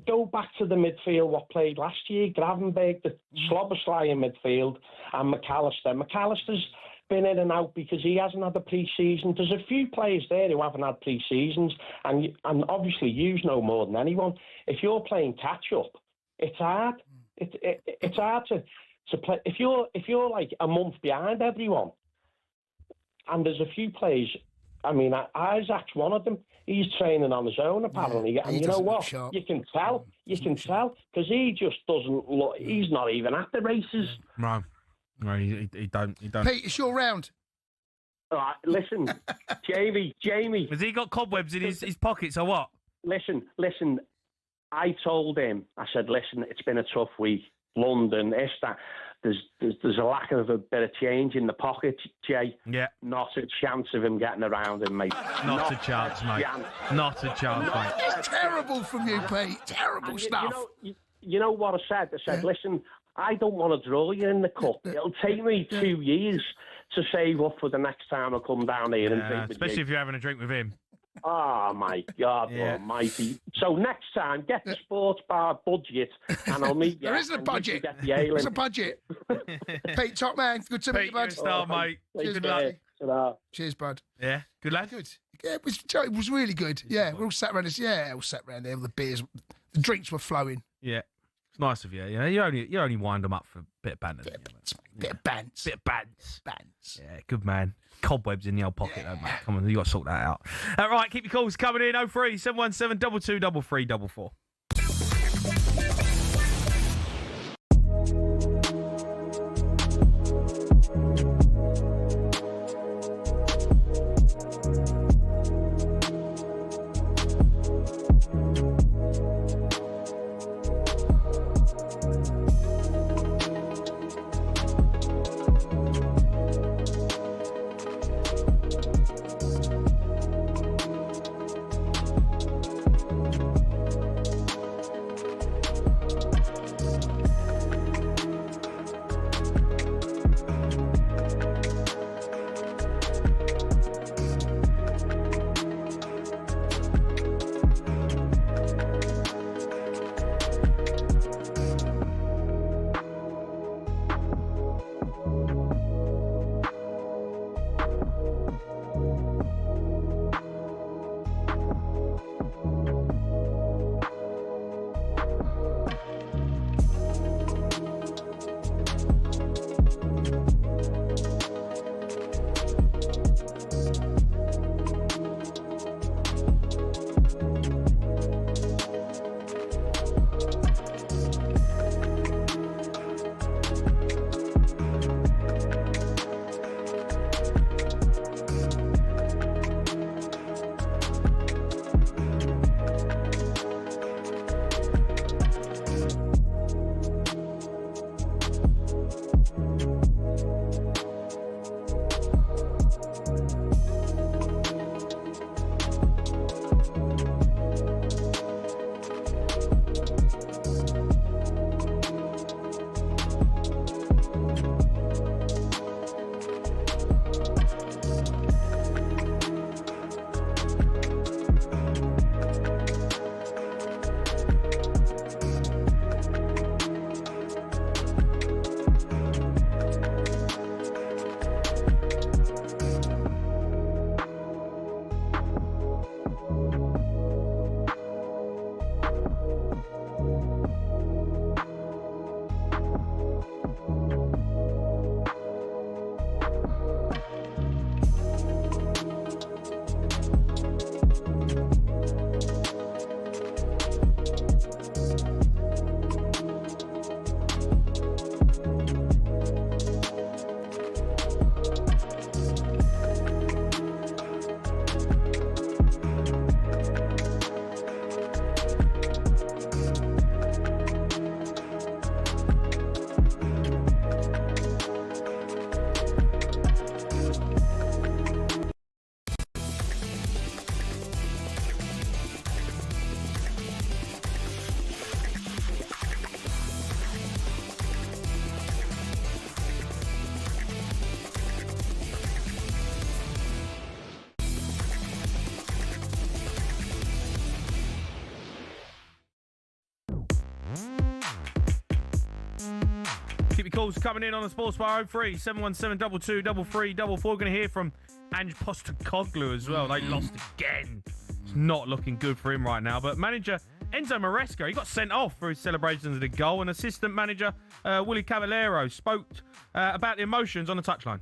go back to the midfield what played last year. Gravenberg, the Slobosai in midfield, and McAllister. McAllister's been in and out because he hasn't had a pre-season. There's a few players there who haven't had pre-seasons, and obviously you know more than anyone. If you're playing catch-up, it's hard. It's hard to play. If you're like a month behind everyone, and there's a few players. I mean, Isaac's one of them. He's training on his own, apparently. Yeah, and you know what? You can tell. Because he just doesn't look... He's not even at the races. No, he don't. Pete, it's your round. All right, listen, Jamie. Has he got cobwebs in his pockets or what? Listen. I told him, I said, listen, it's been a tough week. London, there's a lack of a bit of change in the pocket, Jay. Yeah. Not a chance of him getting around him, mate. Not a chance, mate. Not a chance, mate. It's terrible from you, Pete. Terrible stuff. You know what I said? I said, listen, I don't want to draw you in the cup. It'll take me 2 years to save up for the next time I come down here and drink with especially you. if you're having a drink with him. Oh, my God almighty. So next time, get the sports bar budget and I'll meet you. There isn't a budget. There's a budget. Pete, top man. Good to meet you, bud. You're a star, mate. Good luck. Cheers, bud. Yeah, good lad. Good. Yeah, it was really good. Yeah, we're all sat around this. Yeah, all sat around there. The beers, the drinks were flowing. Yeah. It's nice of you. You only wind them up for a bit of banter. Bit of bants. Yeah, good man. Cobwebs in the old pocket, though, mate. Come on, you got to sort that out. All right, keep your calls coming in. 03 717 22 33 your calls coming in on the Sports Bar 03 717 22 33 Going to hear from Ange Postecoglou as well. They lost again. It's not looking good for him right now. But manager Enzo Maresca, he got sent off for his celebrations of the goal. And assistant manager Willy Caballero spoke about the emotions on the touchline.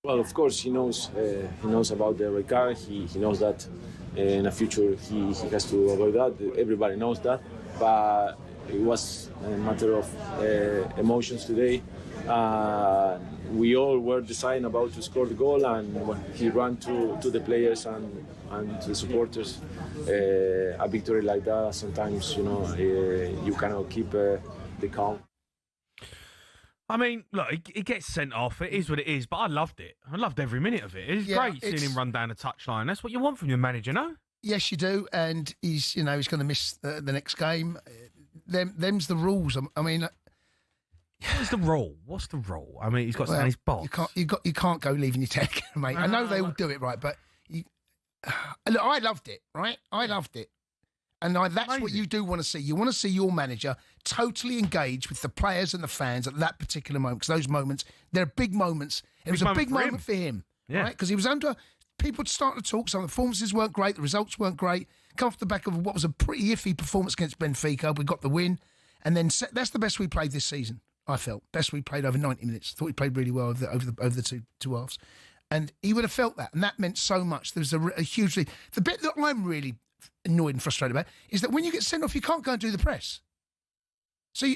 Well, of course, he knows about the red card. He knows that in the future he has to avoid that. Everybody knows that. But it was a matter of emotions today. We all were deciding about to score the goal, and when he ran to the players and to the supporters, a victory like that, sometimes, you cannot keep the calm. I mean, look, he gets sent off. It is what it is, but I loved it. I loved every minute of it. It's great seeing him run down the touchline. That's what you want from your manager, no? Yes, you do, and he's going to miss the next game. Them's the rules. I mean, what's the rule? What's the rule? I mean, he's got to stay in his box. You can't go leaving your tech, mate. I know they all do it right, but look, I loved it, right? I loved it, and that's what you do want to see. You want to see your manager totally engaged with the players and the fans at that particular moment, because those moments, they're big moments. It was a big moment for him, right? Because he was under. People started to talk. Some of the performances weren't great. The results weren't great. Come off the back of what was a pretty iffy performance against Benfica. We got the win. And then that's the best we played this season, I felt. Best we played over 90 minutes. Thought we played really well over the two halves. And he would have felt that. And that meant so much. There was a hugely... The bit that I'm really annoyed and frustrated about is that when you get sent off, you can't go and do the press. So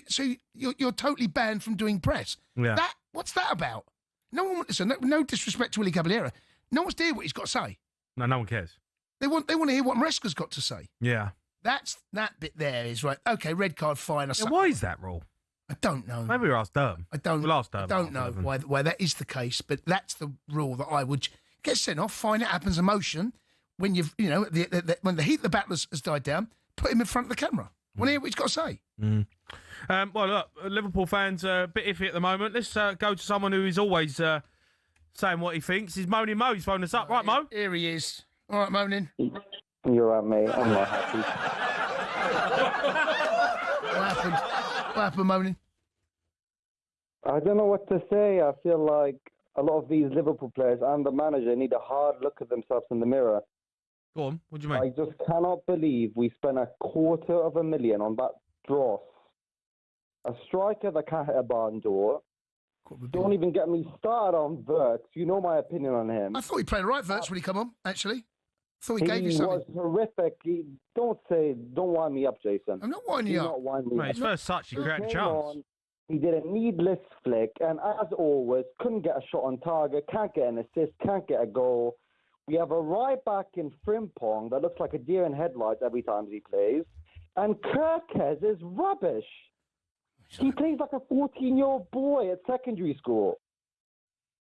you're totally banned from doing press. Yeah. What's that about? No one... Listen, no disrespect to Willy Caballero. No one's to hear what he's got to say. No one cares. They want to hear what Maresca's got to say. Yeah. That bit there is right. Okay, red card, fine. Why is that rule? I don't know. Maybe we'll ask Durham. We'll ask Durham. I don't know why that is the case, but that's the rule that I would get sent off. Fine, it happens. Emotion when when the heat of the battle has died down, put him in front of the camera. Want to hear what he's got to say. Well, look, Liverpool fans are a bit iffy at the moment. Let's go to someone who is always saying what he thinks. Is Moaning Mo. He's phoned us up. Right, Mo? Here he is. All right, Moaning. You're right, mate. I'm not happy. What happened, Moaning? I don't know what to say. I feel like a lot of these Liverpool players and the manager need a hard look at themselves in the mirror. Go on. What do you mean? I just cannot believe we spent $250,000 on that dross. A striker that can't hit a barn door. Don't even get me started on Wirtz. You know my opinion on him. I thought he played right, Wirtz, when he come on, actually. Thought he gave you something. He was horrific. Don't wind me up, Jason. I'm not winding you up. Mate, his first touch, he created a chance. He did a needless flick, and as always, couldn't get a shot on target, can't get an assist, can't get a goal. We have a right back in Frimpong that looks like a deer in headlights every time he plays. And Kirkes is rubbish. He plays like a 14-year-old boy at secondary school.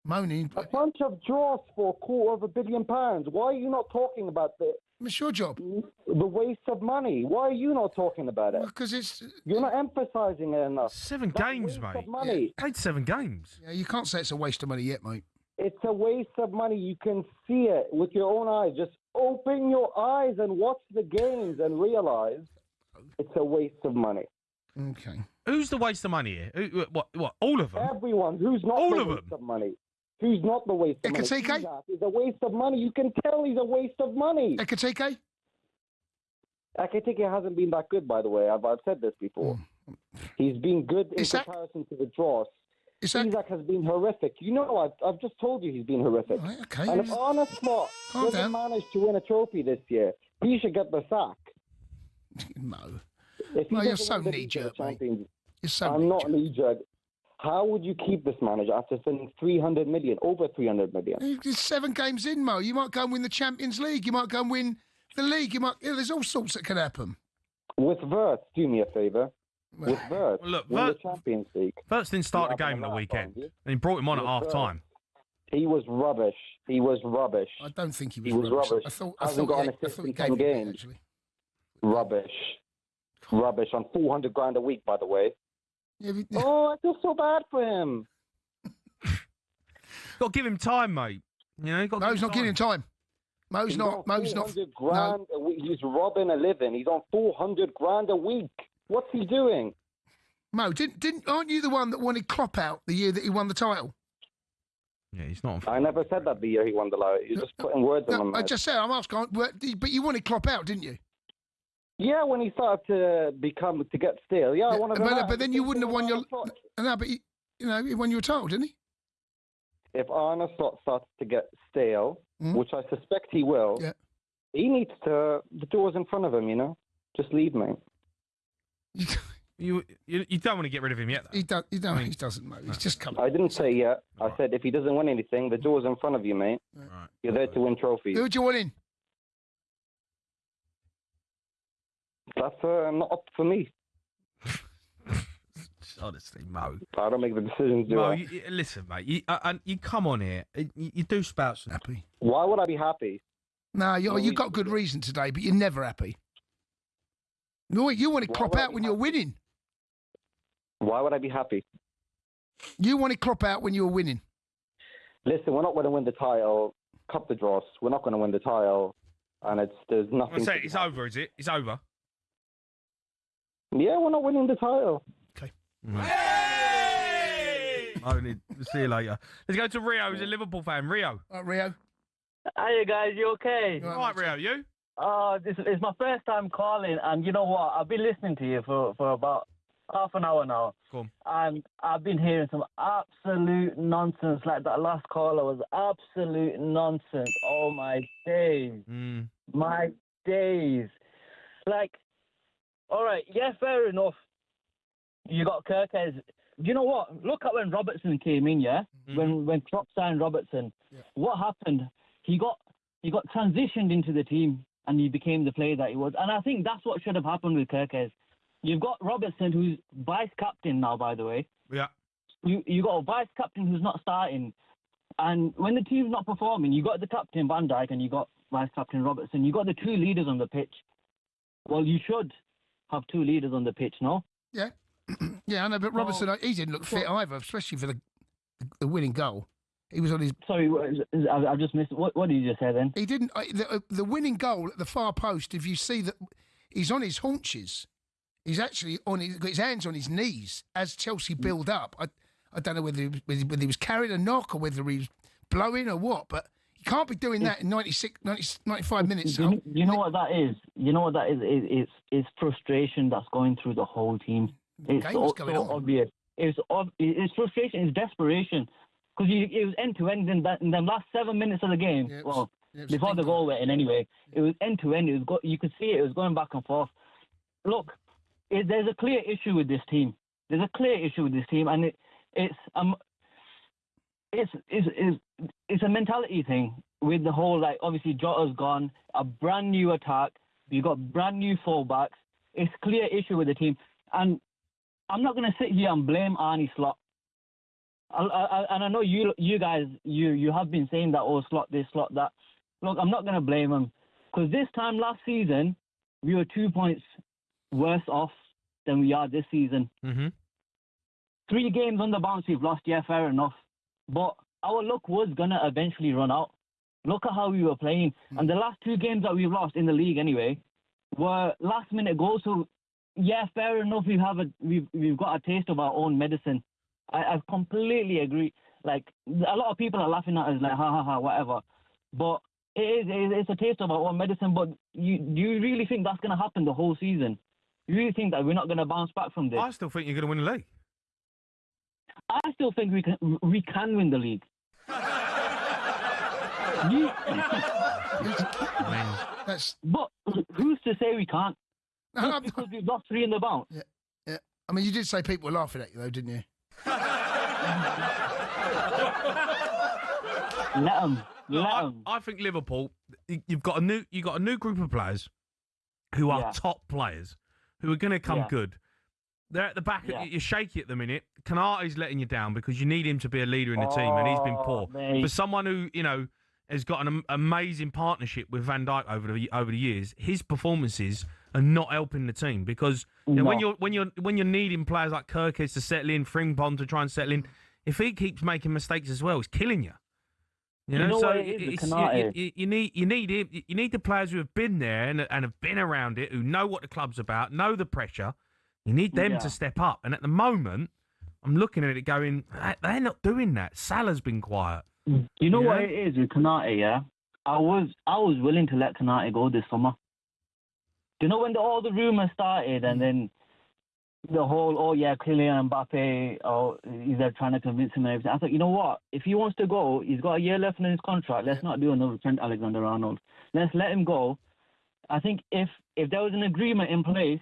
Moaning. A bunch of draws for £250 million. Why are you not talking about the... It's your job. The waste of money. Why are you not talking about it? Because it's... You're not emphasising it enough. 7 games, mate. Of money. Played 7 games. Yeah, you can't say it's a waste of money yet, mate. It's a waste of money. You can see it with your own eyes. Just open your eyes and watch the games and realise it's a waste of money. Okay. Who's the waste of money here? What? All of them? Everyone. Who's not all the of waste them? of money? Who's not the waste of money? He's a waste of money. You can tell he's a waste of money. Ekitike? Ekitike hasn't been that good, by the way. I've said this before. He's been good in comparison to the draws. Isak has been horrific. You know, I've just told you he's been horrific. Right, okay. And if Arne Slot doesn't manage to win a trophy this year, he should get the sack. No. You're so knee-jerk, mate. You're so I'm not knee-jerk. How would you keep this manager after spending $300 million, over $300 million? There's 7 games in, Mo. You might go and win the Champions League. You might go and win the league. There's all sorts that can happen. With Wirtz, do me a favour. With Wirtz, look, win the Champions League. Wirtz didn't start the game on the weekend, and he brought him on at half-time. He was rubbish. I don't think he was rubbish. I thought got an assist in 10 games. Actually. Rubbish on $400,000 a week, by the way. Yeah, I feel so bad for him. Got to give him time, mate. You know, Mo's not giving him time. Mo's not. $400,000 a week. He's robbing a living. He's on $400,000 a week. What's he doing? Mo, aren't you the one that wanted Klopp out the year that he won the title? Yeah, he's not. I never said that the year he won the title. You're just putting words in my mouth. I just said, I'm asking, but you wanted Klopp out, didn't you? Yeah, when he started to get stale. Yeah, I wanted him out. But then you wouldn't have won your... No, but he won your title, didn't he? If Arne Slot starts to get stale, which I suspect he will, he needs to... The door's in front of him, Just leave, mate. You don't want to get rid of him yet, though. He doesn't, mate. He's just coming. I didn't say yet. I said if he doesn't win anything, the door's in front of you, mate. Right. You're there to win trophies. Who do you want in? That's not up for me. Honestly, Mo. I don't make the decisions, do Mo, I? listen, mate. You come on here. You do spout some happy. Why would I be happy? No, you got good reason today, but you're never happy. No, you wanted Klopp out when you're winning. Why would I be happy? You wanted Klopp out when you were winning. Listen, we're not going to win the title. Cut the dross. We're not going to win the title, and there's nothing. It's over, is it? It's over. Yeah, we're not winning the title. Okay. See you later. Let's go to Rio. He's a Liverpool fan. Rio. Rio. Hiya, guys. You okay? All right, Rio. You? This is my first time calling, and you know what? I've been listening to you for about half an hour now. Go on. And I've been hearing some absolute nonsense. Like that last caller was absolute nonsense. Oh, my days. My days. Like, all right, yeah, fair enough. You got Kirkes. You know what? Look at when Robertson came in, yeah? When Klopp signed Robertson. Yeah. What happened? He got transitioned into the team, and he became the player that he was. And I think that's what should have happened with Kirkes. You've got Robertson, who's vice-captain now, by the way. Yeah. You got a vice-captain who's not starting. And when the team's not performing, you got the captain, Van Dijk, and you got vice-captain Robertson. You got the two leaders on the pitch. Well, you should have two leaders on the pitch, no? Yeah. Yeah, I know, but Robertson, he didn't look fit either, especially for the winning goal. He was on his... Sorry, I just missed... What did you just say then? He didn't... The winning goal at the far post, if you see that he's on his haunches, he's actually got his hands on his knees as Chelsea build up. I don't know whether he was carrying a knock or whether he was blowing or what, but you can't be doing that in 95 minutes. You know what that is? You know what that is? It's frustration that's going through the whole team. It's so obvious. It's frustration. It's desperation. Because it was end-to-end in the last 7 minutes of the game. Yeah, before the goal went in anyway. It was end-to-end. You could see it was going back and forth. Look, there's a clear issue with this team. There's a clear issue with this team, and it's a mentality thing with the whole, like, obviously Jota's gone, a brand new attack, you got brand new fullbacks. It's a clear issue with the team. And I'm not going to sit here and blame Arne Slot. And I know you guys, you have been saying that, oh, Slot this, Slot that. Look, I'm not going to blame him. Because this time last season, we were 2 points worse off than we are this season. 3 games on the bounce we've lost, yeah, fair enough. But our luck was going to eventually run out. Look at how we were playing. And the last 2 games that we've lost in the league anyway were last-minute goals. So, yeah, fair enough, we've got a taste of our own medicine. I completely agree. Like, a lot of people are laughing at us like, ha, whatever. But it's a taste of our own medicine. But do you really think that's going to happen the whole season? You really think that we're not going to bounce back from this? I still think you're going to win the league. I still think we can win the league. But who's to say we can't? Just because we've lost 3 in the bounce. Yeah. I mean, you did say people were laughing at you, though, didn't you? Let them. I think Liverpool. You've got a new group of players who are top players who are going to come good. They're at the back. You're shaky at the minute. Kanate's letting you down because you need him to be a leader in the team, and he's been poor. Mate. For someone who has got an amazing partnership with Van Dijk over the years, his performances are not helping the team because when you're needing players like Kirkes to settle in, Frimpong to try and settle in, if he keeps making mistakes as well, it's killing you. You know so you need him. You need the players who have been there and have been around it, who know what the club's about, know the pressure. You need them to step up. And at the moment, I'm looking at it going, they're not doing that. Salah's been quiet. You know what it is with Konate, yeah? I was willing to let Konate go this summer. Do you know when all the rumours started and then the whole, Kylian Mbappe, he's there trying to convince him and everything. I thought, you know what? If he wants to go, he's got a year left in his contract. Let's not do another Trent Alexander-Arnold. Let's let him go. I think if there was an agreement in place,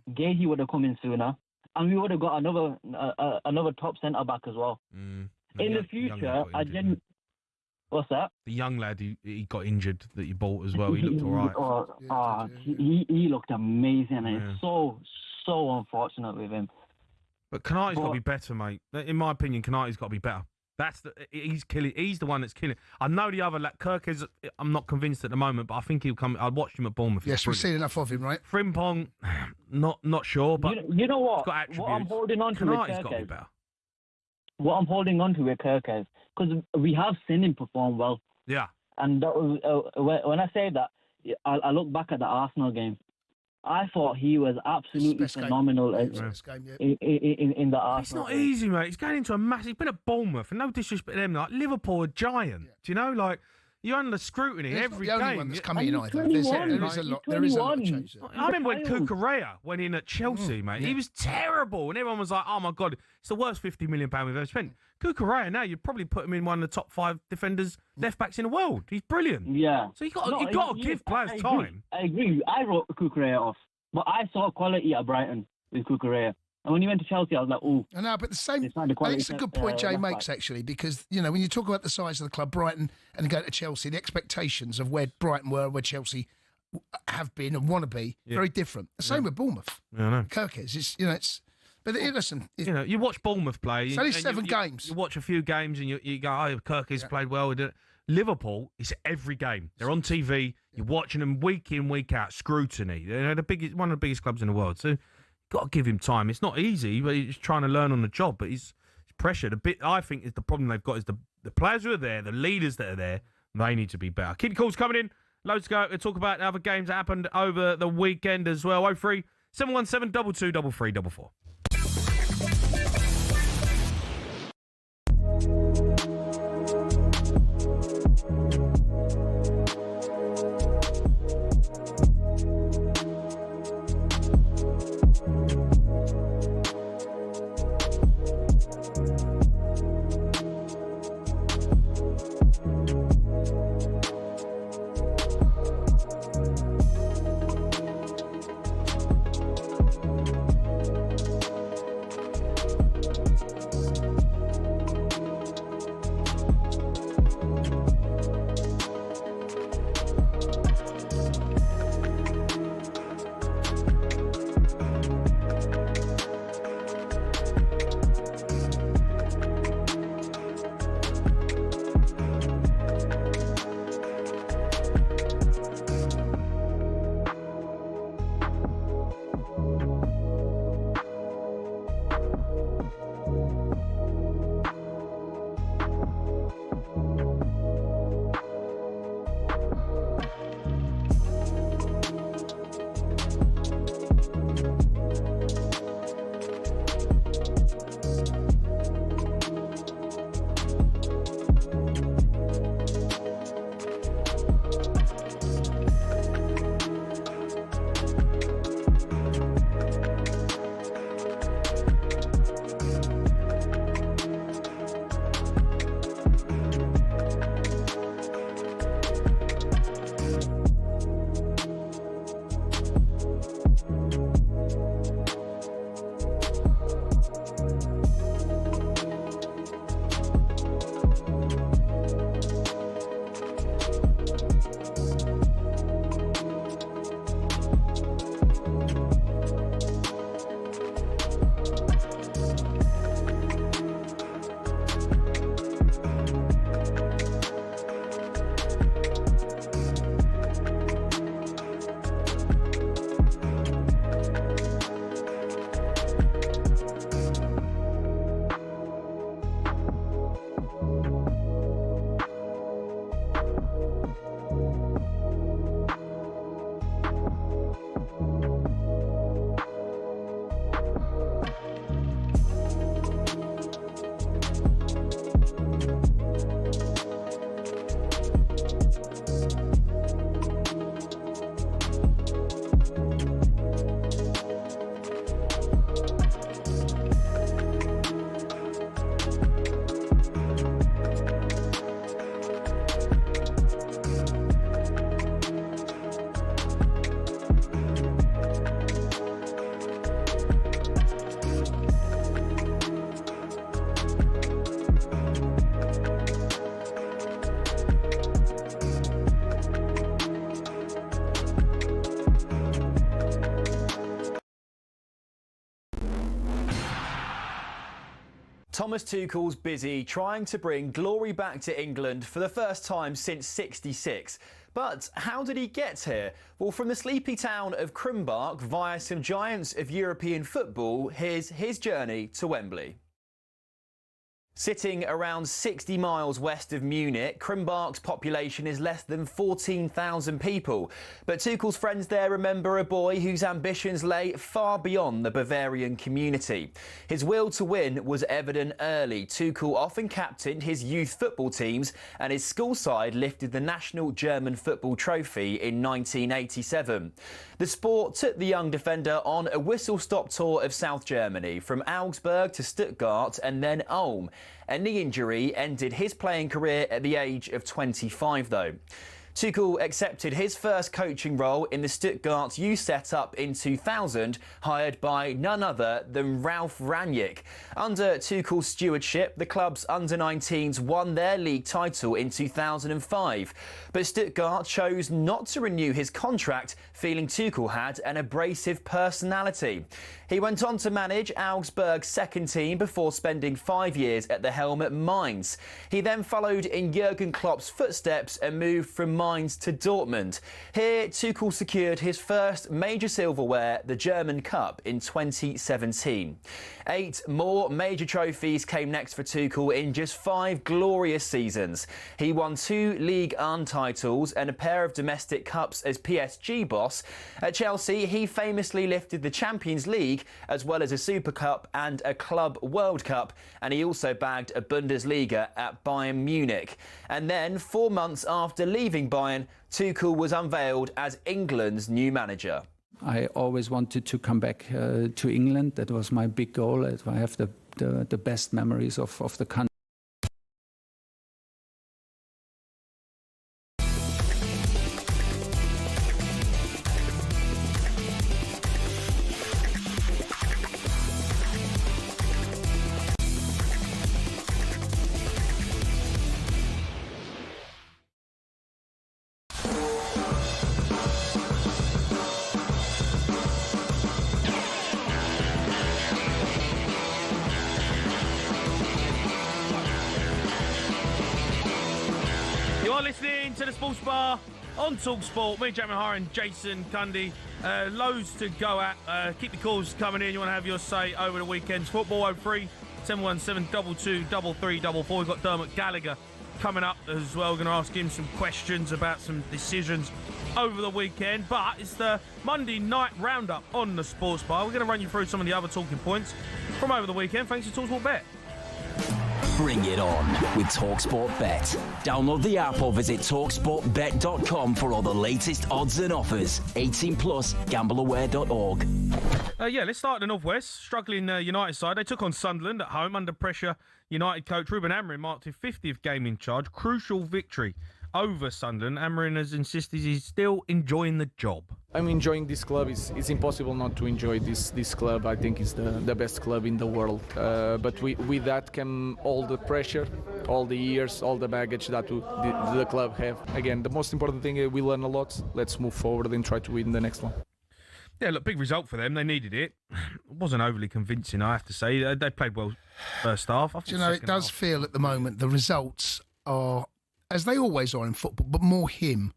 Gahey would have come in sooner, and we would have got another top centre back as well. In the future, what's that? The young lad he got injured that you bought as well. He looked all right. He looked amazing, and it's so unfortunate with him. But Konate's got to be better, mate. In my opinion, Konate's got to be better. He's killing. He's the one that's killing. I know the other Kirk is. I'm not convinced at the moment, but I think he'll come. I watched him at Bournemouth. Yes, we've seen enough of him, right? Frimpong, not sure, but you know what? He's got attributes. What I'm holding on to Konate's got to be better. What I'm holding on to with Kirk is because we have seen him perform well. Yeah. And that was when I say that, I look back at the Arsenal game. I thought he was absolutely phenomenal in the Arsenal. It's not easy, mate. He's going into a massive. He's been at Bournemouth, and no disrespect to them, like Liverpool are giant. Yeah. Do you know, like you're under scrutiny every game. The only one that's coming in either. There is a lot. There is a lot of change there. I remember when Cucurella went in at Chelsea, mate. Yeah. He was terrible, and everyone was like, "Oh my god, it's the worst £50 million we've ever spent." Cucurella, now you'd probably put him in one of the top 5 defenders, left backs in the world. He's brilliant. Yeah. So you got to give players time. I agree. I wrote Cucurella off, but I saw quality at Brighton with Cucurella. And when he went to Chelsea, I was like, "Oh." I know, but the same. I think it's a good point Jay makes actually, because when you talk about the size of the club, Brighton, and go to Chelsea, the expectations of where Brighton were, where Chelsea have been and want to be, very different. The same with Bournemouth. Yeah, I know. Kirk is, it's. But listen, you watch Bournemouth play. It's only 7 games. You watch a few games and you go, "Oh, Kirk has played well." Liverpool, it's every game. They're on TV. You're watching them week in, week out. Scrutiny. They're one of the biggest clubs in the world. So. Got to give him time. It's not easy, but he's trying to learn on the job. But he's pressured a bit. I think is the problem they've got is the players who are there, the leaders that are there. They need to be better. Keep the calls coming in. Loads to go. We'll talk about other games that happened over the weekend as well. 03 717 22 3344. Thomas Tuchel's busy trying to bring glory back to England for the first time since '66. But how did he get here? Well, from the sleepy town of Krumbach via some giants of European football, here's his journey to Wembley. Sitting around 60 miles west of Munich, Krumbach's population is less than 14,000 people. But Tuchel's friends there remember a boy whose ambitions lay far beyond the Bavarian community. His will to win was evident early. Tuchel often captained his youth football teams, and his school side lifted the national German football trophy in 1987. The sport took the young defender on a whistle-stop tour of South Germany, from Augsburg to Stuttgart and then Ulm. A knee injury ended his playing career at the age of 25, though. Tuchel accepted his first coaching role in the Stuttgart youth setup in 2000, hired by none other than Ralf Rangnick. Under Tuchel's stewardship, the club's under-19s won their league title in 2005. But Stuttgart chose not to renew his contract, feeling Tuchel had an abrasive personality. He went on to manage Augsburg's second team before spending 5 years at the helm at Mainz. He then followed in Jurgen Klopp's footsteps and moved from Mainz to Dortmund. Here, Tuchel secured his first major silverware, the German Cup, in 2017. 8 more major trophies came next for Tuchel in just 5 glorious seasons. He won 2 Ligue 1 titles and a pair of domestic cups as PSG boss. At Chelsea, he famously lifted the Champions League, as well as a Super Cup and a Club World Cup, and he also bagged a Bundesliga at Bayern Munich. And then, 4 months after leaving Bayern, Tuchel was unveiled as England's new manager. I always wanted to come back to England. That was my big goal. I have the best memories of the country. On talkSPORT, me, Jamie O'Hara and Jason Cundy. Loads to go at. Keep the calls coming in. You want to have your say over the weekend's football. 03 717 22 3344. We've got Dermot Gallagher coming up as well. We're going to ask him some questions about some decisions over the weekend. But it's the Monday night roundup on the Sports Bar. We're going to run you through some of the other talking points from over the weekend. Thanks to talkSPORT Bet. Bring it on with talkSPORT Bet. Download the app or visit talksportbet.com for all the latest odds and offers. 18 plus, gambleaware.org. Let's start at the Northwest. Struggling United side. They took on Sunderland at home under pressure. United coach Ruben Amorim marked his 50th game in charge. Crucial victory over Sunderland. Amorim has insisted he's still enjoying the job. I'm enjoying this club. It's impossible not to enjoy this club. I think it's the best club in the world. But with that came all the pressure, all the years, all the baggage that the club have. Again, the most important thing is we learn a lot. Let's move forward and try to win the next one. Yeah, look, big result for them. They needed it. It wasn't overly convincing, I have to say. They played well first half. Do you know, it does feel at the moment the results are, as they always are in football, but more him.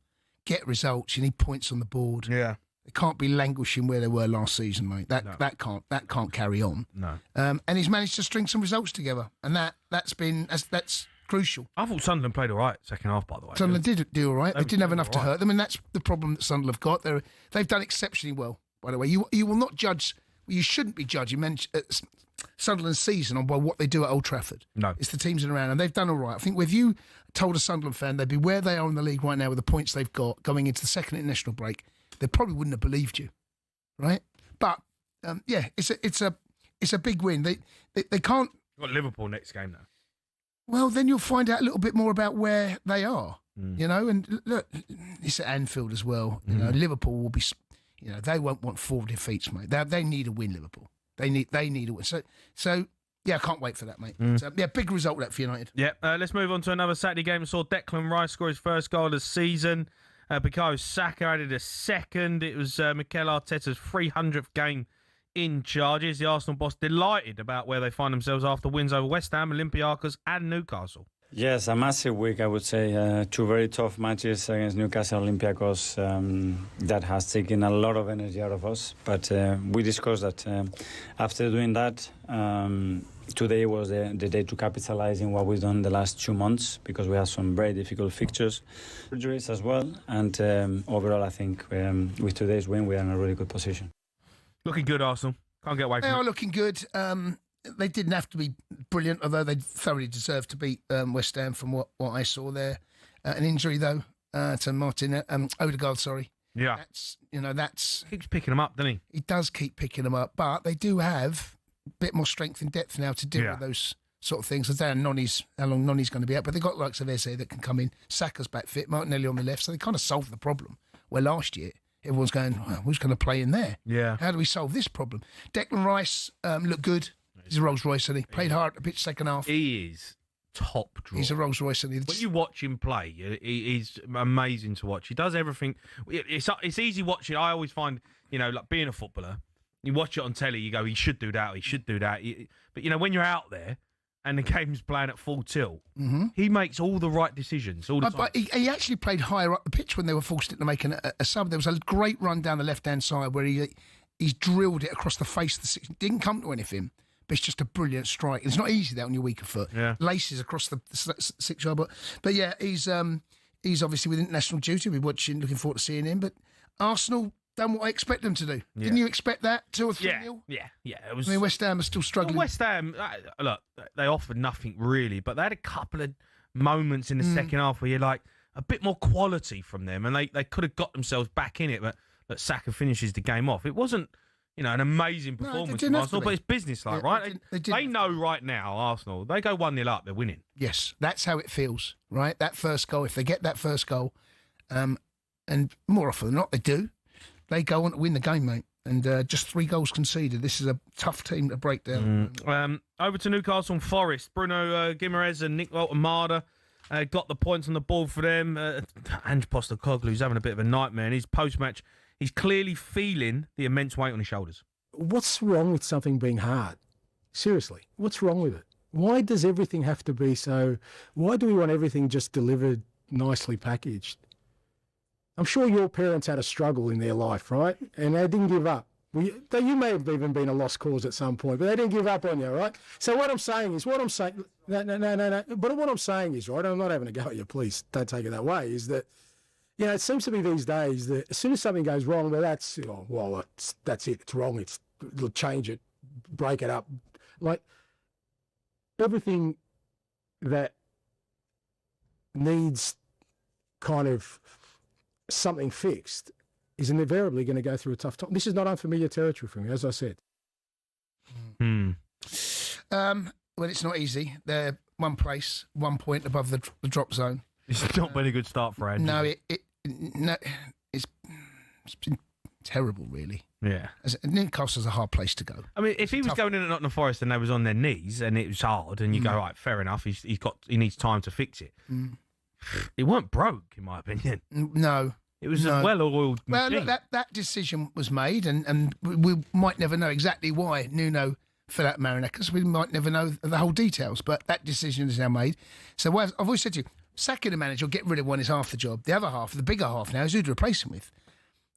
Get results. You need points on the board. Yeah, they can't be languishing where they were last season, mate. That can't carry on. No. And he's managed to string some results together, and that's crucial. I thought Sunderland played all right second half, by the way. Sunderland did do all right. They didn't have enough to hurt them, and that's the problem that Sunderland have got. They've done exceptionally well, by the way. You will not judge. You shouldn't be judging Sunderland's season on by what they do at Old Trafford. No. It's the teams in and around, and they've done all right. I think if you told a Sunderland fan they'd be where they are in the league right now with the points they've got going into the second international break, they probably wouldn't have believed you, right? But it's a big win. They can't. You've got Liverpool next game now. Well, then you'll find out a little bit more about where they are, you know. And look, it's at Anfield as well. You know, Liverpool will be. You know, they won't want 4 defeats, mate. They need a win, Liverpool. They need a win. So yeah, I can't wait for that, mate. So, big result that for United. Yeah, let's move on to another Saturday game. We saw Declan Rice score his first goal of the season. Bukayo Saka added a second. It was Mikel Arteta's 300th game in charge. Is the Arsenal boss delighted about where they find themselves after wins over West Ham, Olympiacos and Newcastle? Yes, a massive week, I would say. Two very tough matches against Newcastle and Olympiacos. That has taken a lot of energy out of us. But we discussed that after doing that, today was the day to capitalize in what we've done the last 2 months, because we have some very difficult fixtures, injuries as well. And overall, I think with today's win, we are in a really good position. Looking good, Arsenal. Can't get away from They it. are looking good. They didn't have to be brilliant, although they thoroughly deserved to beat West Ham from what I saw there. An injury, though, to Martin Odegaard, sorry. Yeah. That's keeps picking them up, doesn't he? He does keep picking them up, but they do have a bit more strength and depth now to deal with those sort of things. I don't know how long Noni's going to be out, but they've got likes of Eze that can come in. Saka's back fit, Martinelli on the left, so they kind of solved the problem. Where last year, everyone's going, well, who's going to play in there? Yeah. How do we solve this problem? Declan Rice looked good. He's a Rolls Royce, and he played hard at the pitch second half. He is top draw. He's a Rolls Royce, and when you watch him play, he's amazing to watch. He does everything. It's easy watching. I always find, like being a footballer, you watch it on telly, you go, he should do that, he should do that. But when you're out there and the game's playing at full tilt, he makes all the right decisions all the time. But he actually played higher up the pitch when they were forced into making a sub. There was a great run down the left-hand side where he's drilled it across the face of the six. Didn't come to anything. But it's just a brilliant strike. It's not easy that on your weaker foot. Yeah. Laces across the 6 yard. But yeah, he's obviously with international duty. We're looking forward to seeing him. But Arsenal done what I expect them to do. Yeah. Didn't you expect that? 2 or 3-0? Yeah. It was. I mean, West Ham are still struggling. Well, West Ham, look, they offered nothing really, but they had a couple of moments in the second half where you're like, a bit more quality from them, and they could have got themselves back in it, but Saka finishes the game off. It wasn't, an amazing performance from Arsenal, but it's business-like, right? They know right now, Arsenal, they go 1-0 up, they're winning. Yes, that's how it feels, right? That first goal, if they get that first goal, and more often than not, they do, they go on to win the game, mate. And just 3 goals conceded. This is a tough team to break down. Over to Newcastle and Forest. Bruno Guimaraes and Nick Altamada got the points on the board for them. Ange Postecoglou's having a bit of a nightmare. And his post-match, he's clearly feeling the immense weight on his shoulders. What's wrong with something being hard? Seriously, what's wrong with it? Why does everything have to be so... Why do we want everything just delivered, nicely packaged? I'm sure your parents had a struggle in their life, right? And they didn't give up. You may have even been a lost cause at some point, but they didn't give up on you, right? So what I'm saying is, No. But what I'm saying is, right, I'm not having a go at you, please don't take it that way, is that, it seems to be these days that as soon as something goes wrong, well, that's it, it's wrong, it'll change it, break it up. Like, everything that needs kind of something fixed is invariably going to go through a tough time. This is not unfamiliar territory for me, as I said. Well, it's not easy. They're 1 place, 1 point above the drop zone. It's not been a good start for Ange. No, it's been terrible, really. Yeah. Newcastle's a hard place to go. I mean, if he was going in at Nottingham Forest and they was on their knees and it was hard, and you go, right, fair enough, he needs time to fix it. It weren't broke, in my opinion. No. It was a well-oiled machine. Well, look, that decision was made, and we might never know exactly why Nuno fell out Marinakis, because we might never know the whole details, but that decision is now made. So I've always said to you, sacking the manager or get rid of one is half the job. The other half, the bigger half now, is who to replace him with.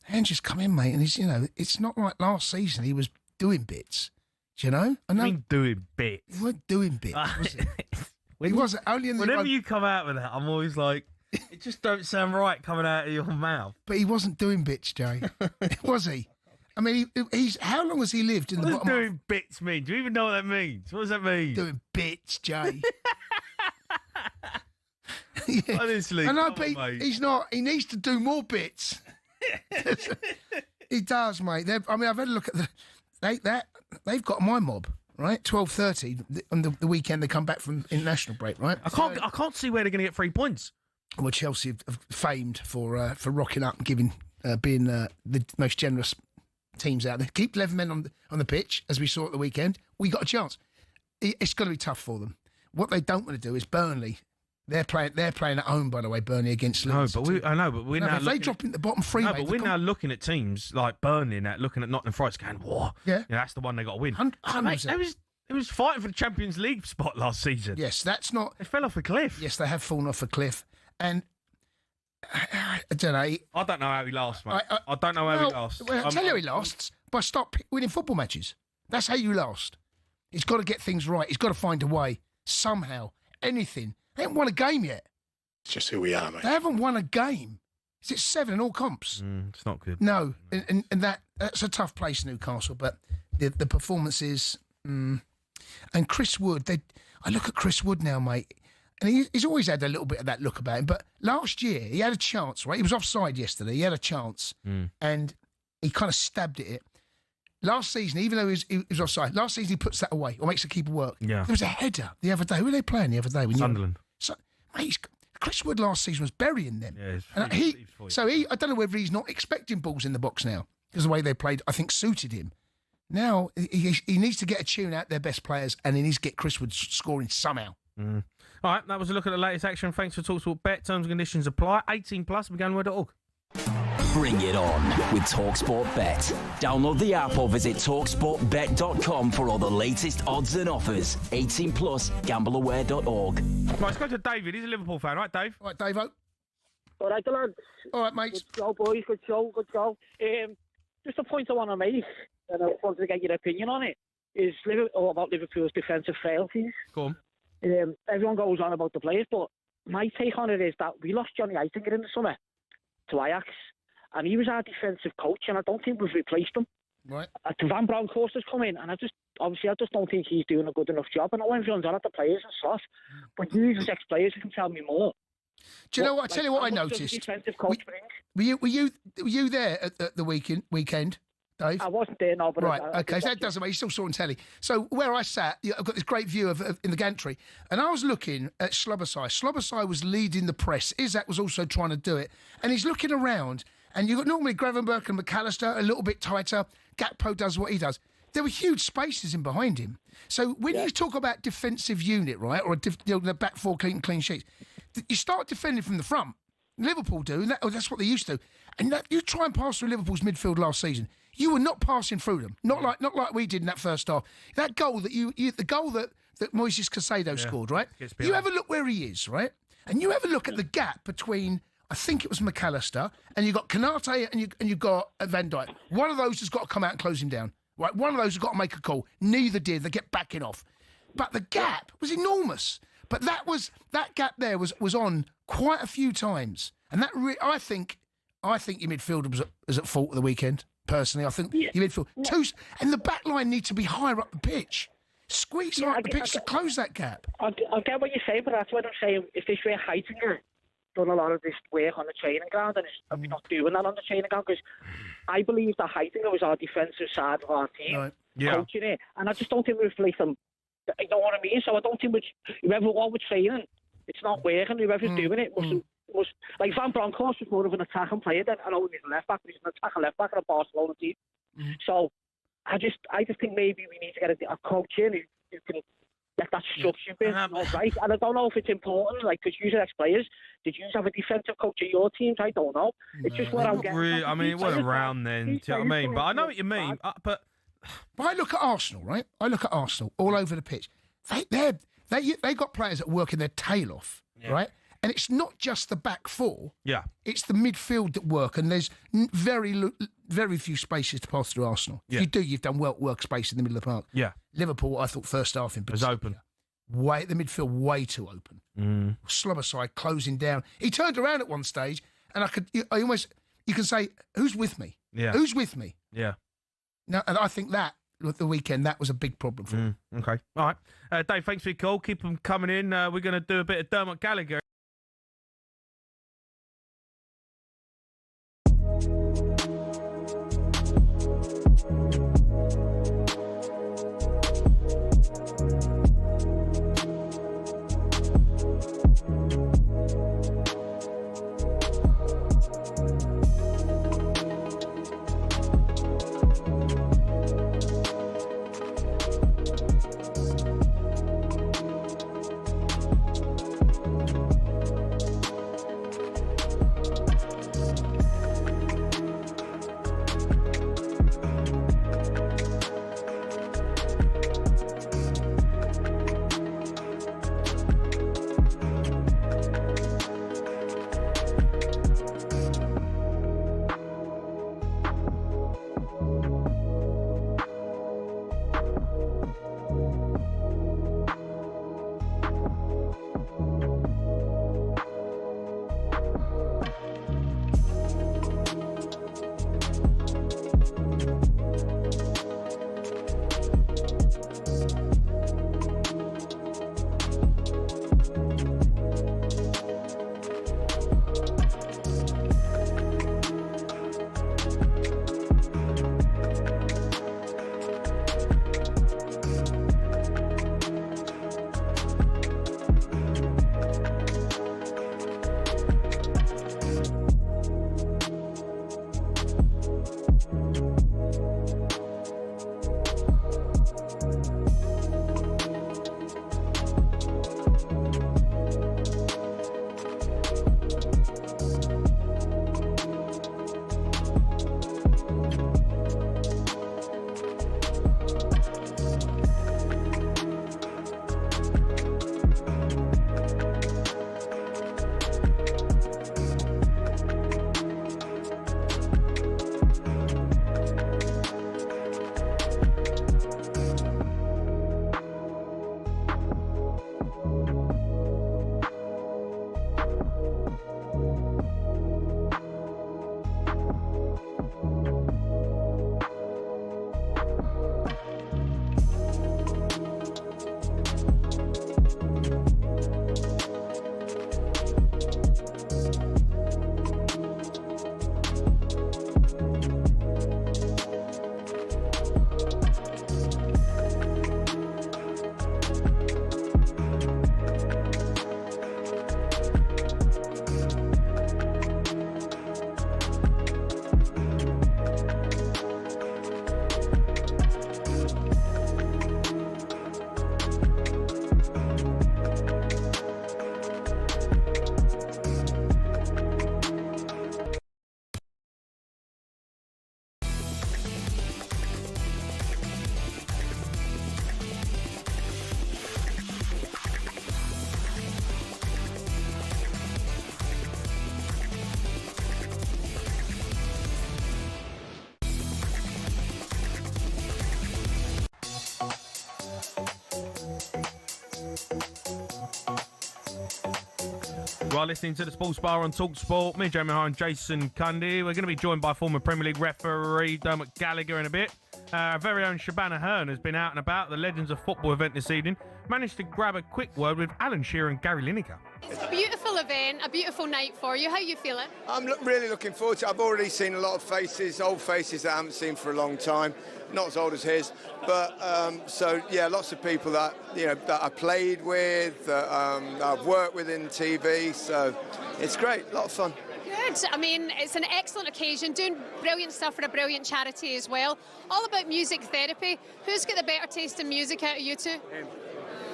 And just come in, mate, and he's, it's not like last season he was doing bits, I know? I mean doing bits? He wasn't doing bits, was he? He wasn't only in the... Whenever you come out with that, I'm always like, it just don't sound right coming out of your mouth. But he wasn't doing bits, Jay. Was he? I mean, he's how long has he lived in the bottom? What does doing bits mean? Do you even know what that means? What does that mean? Doing bits, Jay. Honestly, he's not. He needs to do more bits. He does, mate. I've had a look at they've got my mob. Right, 12:30 on the weekend. They come back from international break. Right, I can't see where they're going to get 3 points. Well, Chelsea are famed for rocking up and being the most generous teams out there. Keep 11 men on the pitch, as we saw at the weekend. We got a chance. It's going to be tough for them. What they don't want to do is Burnley They're playing at home, by the way, Burnley against Leeds. No, but we're now. If they drop into the bottom three, no, but we're now looking at teams like Burnley, looking at Nottingham Forest, going, "Whoa, yeah, that's the one they got to win." Mate, it was fighting for the Champions League spot last season. Yes, that's not. They fell off a cliff. Yes, they have fallen off a cliff, and I don't know. I don't know how he lasts, mate. I don't know how he lasts. Well, I tell you how he lasts by stop winning football matches. That's how you last. He's got to get things right. He's got to find a way somehow. Anything. They haven't won a game yet. It's just who we are, mate. They haven't won a game. Is it 7 in all comps? It's not good. No, and that's a tough place, Newcastle. But the performances and Chris Wood. I look at Chris Wood now, mate, and he's always had a little bit of that look about him. But last year he had a chance, right? He was offside yesterday. He had a chance, and he kind of stabbed at it. Last season, even though he was offside, last season he puts that away or makes the keeper work. Yeah. There was a header the other day. Who were they playing the other day? Sunderland. Mate, Chris Wood last season was burying them. Yeah, I don't know whether he's not expecting balls in the box now because the way they played, I think, suited him. Now he needs to get a tune out their best players, and he needs to get Chris Wood scoring somehow. All right, that was a look at the latest action. Thanks for talkSPORT Bet. Terms and conditions apply. 18+. BeganWord.org. Bring it on with talkSPORT Bet. Download the app or visit talksportbet.com for all the latest odds and offers. 18+, gambleaware.org. Right, let's go to David. He's a Liverpool fan, right, Dave? All right, Dave-o. All right, lads. All right, mate. Good show, boys. Good show. Just a point I want to make, and I wanted to get your opinion on it, is about Liverpool's defensive frailties. Go on. Everyone goes on about the players, but my take on it is that we lost Johnny Eitinger in the summer to Ajax, and he was our defensive coach, and I don't think we've replaced him. Right. Van Bronckhorst's come in, and I just don't think he's doing a good enough job. I know everyone's on at the players and stuff, but you as ex-players can tell me more. Do you know what? I tell you what I noticed. Defensive coach were you there at the weekend, Dave? I wasn't there, no. But right, okay, so that doesn't matter. You still saw on telly. So where I sat, I've got this great view of in the gantry, and I was looking at Slobosai. Slobosai was leading the press. Isak was also trying to do it, and he's looking around. And you've got normally Gravenberch and McAllister a little bit tighter. Gakpo does what he does. There were huge spaces in behind him. So when you talk about defensive unit, right, or the back four clean sheets, you start defending from the front. Liverpool do, and that's what they used to. And you try and pass through Liverpool's midfield last season. You were not passing through them, not like we did in that first half. That goal that the goal that Moises Caicedo scored, right? You have a look where he is, right, and you have a look at the gap between. I think it was McAllister, and you got Konate, and you got Van Dijk. One of those has got to come out and close him down. Right, one of those has got to make a call. Neither did. They get backing off, but the gap was enormous. But that gap there was on quite a few times, and that I think your midfield was at fault at the weekend. Personally, I think your midfield and the back line need to be higher up the pitch. Squeeze higher up the pitch to close that gap. I get what you're saying, but that's what I'm saying. If this were Heitinger done a lot of this work on the training ground, and we're not doing that on the training ground, because I believe that Heitinger was our defensive side of our team, coaching it, and I just don't think we've replaced him. You know what I mean? So I don't think whoever we're training, it's not working. Whoever's doing it must like Van Bronckhorst was more of an attacking player than I know he's a left back, but he's an attacking left back in a Barcelona team. So I just think maybe we need to get a coach in who can get that structure bit right. And I don't know if it's important, like, because you ex-players, did you have a defensive coach at your teams? I don't know. It's just what I'm getting. Really, I mean, it wasn't around then. Do you know what I mean? But I know what you mean. But I look at Arsenal, right? I look at Arsenal all over the pitch. They got players that are working their tail off, right? And it's not just the back four. Yeah. It's the midfield that work, and there's very few spaces to pass through Arsenal. Yeah. If you do, you've done work space in the middle of the park. Yeah. Liverpool, I thought first half in particular, was open. The midfield way too open. Slobosai closing down. He turned around at one stage, and you can say, who's with me? Yeah. Who's with me? Yeah. No, and I think that the weekend that was a big problem for him. Okay. All right. Dave, thanks for your call. Keep them coming in. We're going to do a bit of Dermot Gallagher. You are listening to the Sports Bar on talkSPORT. Me, Jamie O'Hara and Jason Cundy. We're going to be joined by former Premier League referee Dermot Gallagher in a bit. Our very own Shabana Hearn has been out and about at the Legends of Football event this evening. Managed to grab a quick word with Alan Shearer and Gary Lineker. It's a beautiful event, a beautiful night for you. How are you feeling? I'm really looking forward to it. I've already seen a lot of faces, old faces that I haven't seen for a long time. Not as old as his, but so yeah, lots of people that that I played with, that I've worked with in TV. So it's great, a lot of fun. Good. I mean, it's an excellent occasion, doing brilliant stuff for a brilliant charity as well. All about music therapy. Who's got the better taste in music out of you two?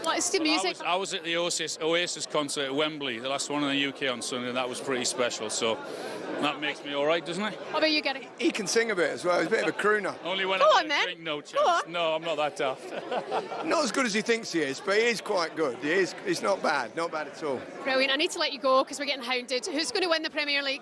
What's the music? I was at the Oasis concert at Wembley, the last one in the UK on Sunday, and that was pretty special. So that makes me all right, doesn't it? What about you, Gary? He can sing a bit as well. He's a bit of a crooner. Only when Go I on, then. drink, no chance. Go on. No, I'm not that daft. Not as good as he thinks he is, but he is quite good. He is. He's not bad at all. Brilliant. I need to let you go because we're getting hounded. Who's going to win the Premier League?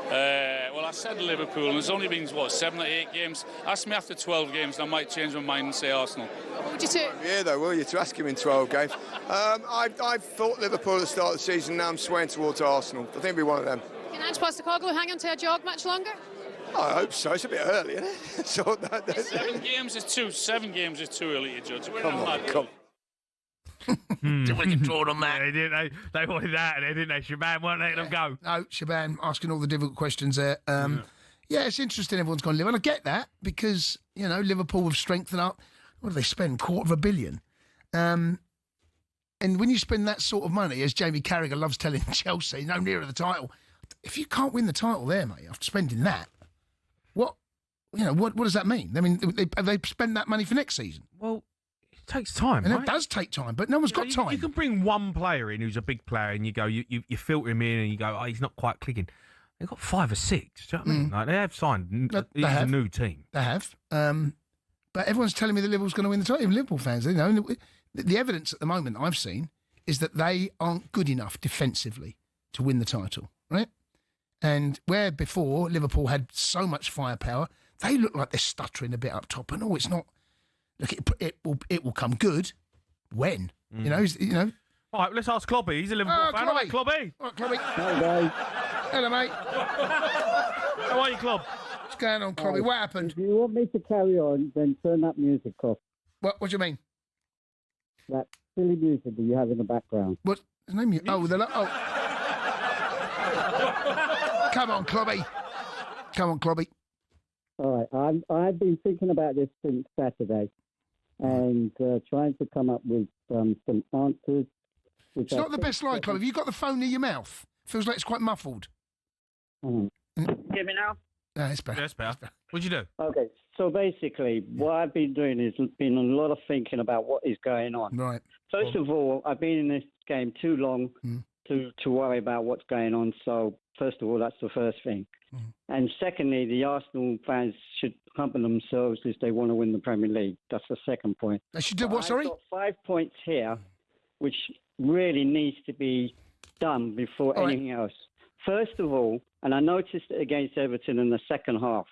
Well, I said Liverpool, and there's only been, 7 or 8 games. Ask me after 12 games, and I might change my mind and say Arsenal. What would you do? Yeah, though, will you, to ask him in 12 games? I thought Liverpool at the start of the season. Now I'm swaying towards Arsenal. I think it'll be one of them. Can Ange Postecoglou hang on to a jog much longer? I hope so. It's a bit early, isn't it? So 7 games is too early to judge. Come on. We can draw on that. They wanted that, didn't they? Shaban weren't letting them go. No, Shaban asking all the difficult questions there. Yeah, it's interesting everyone's gone Liverpool. And I get that because, Liverpool have strengthened up. What do they spend? $250 million. And when you spend that sort of money, as Jamie Carragher loves telling Chelsea, no nearer the title, if you can't win the title there, mate, after spending that, what does that mean? I mean, have they spent that money for next season? Well, it takes time, And right? it does take time, but no one's got time. You can bring one player in who's a big player, and you filter him in, and you go, oh, he's not quite clicking. They've got 5 or 6. Do you know what I mean? Like, they have signed. It's a new team. They have. But everyone's telling me that Liverpool's going to win the title. Even Liverpool fans, the evidence at the moment I've seen is that they aren't good enough defensively to win the title, right? And where before Liverpool had so much firepower, they look like they're stuttering a bit up top. And it's not. Look, it will come good when All right, let's ask Clobby. He's a Liverpool fan. All right, Clobby. All right, Clobby. Hi, guys. Hello, mate. How are you, Clob? What's going on, Clobby? What happened? If you want me to carry on, then turn that music off. What do you mean? That silly music that you have in the background. What? There's no music. Oh, Come on, Clobby. Come on, Clobby. All right, I've been thinking about this since Saturday and trying to come up with some answers. It's not the best line, Clobby. Have you got the phone near your mouth? Feels like it's quite muffled. Hear me now? No, it's better. That's better. What'd you do? Okay, so basically, what I've been doing is been a lot of thinking about what is going on. Right. First of all, I've been in this game too long to worry about what's going on. So, first of all, that's the first thing. And secondly, the Arsenal fans should humble themselves if they want to win the Premier League. That's the second point. They should do what, sorry? I've got 5 points here, which really needs to be done before anything else. First of all, and I noticed it against Everton in the second half,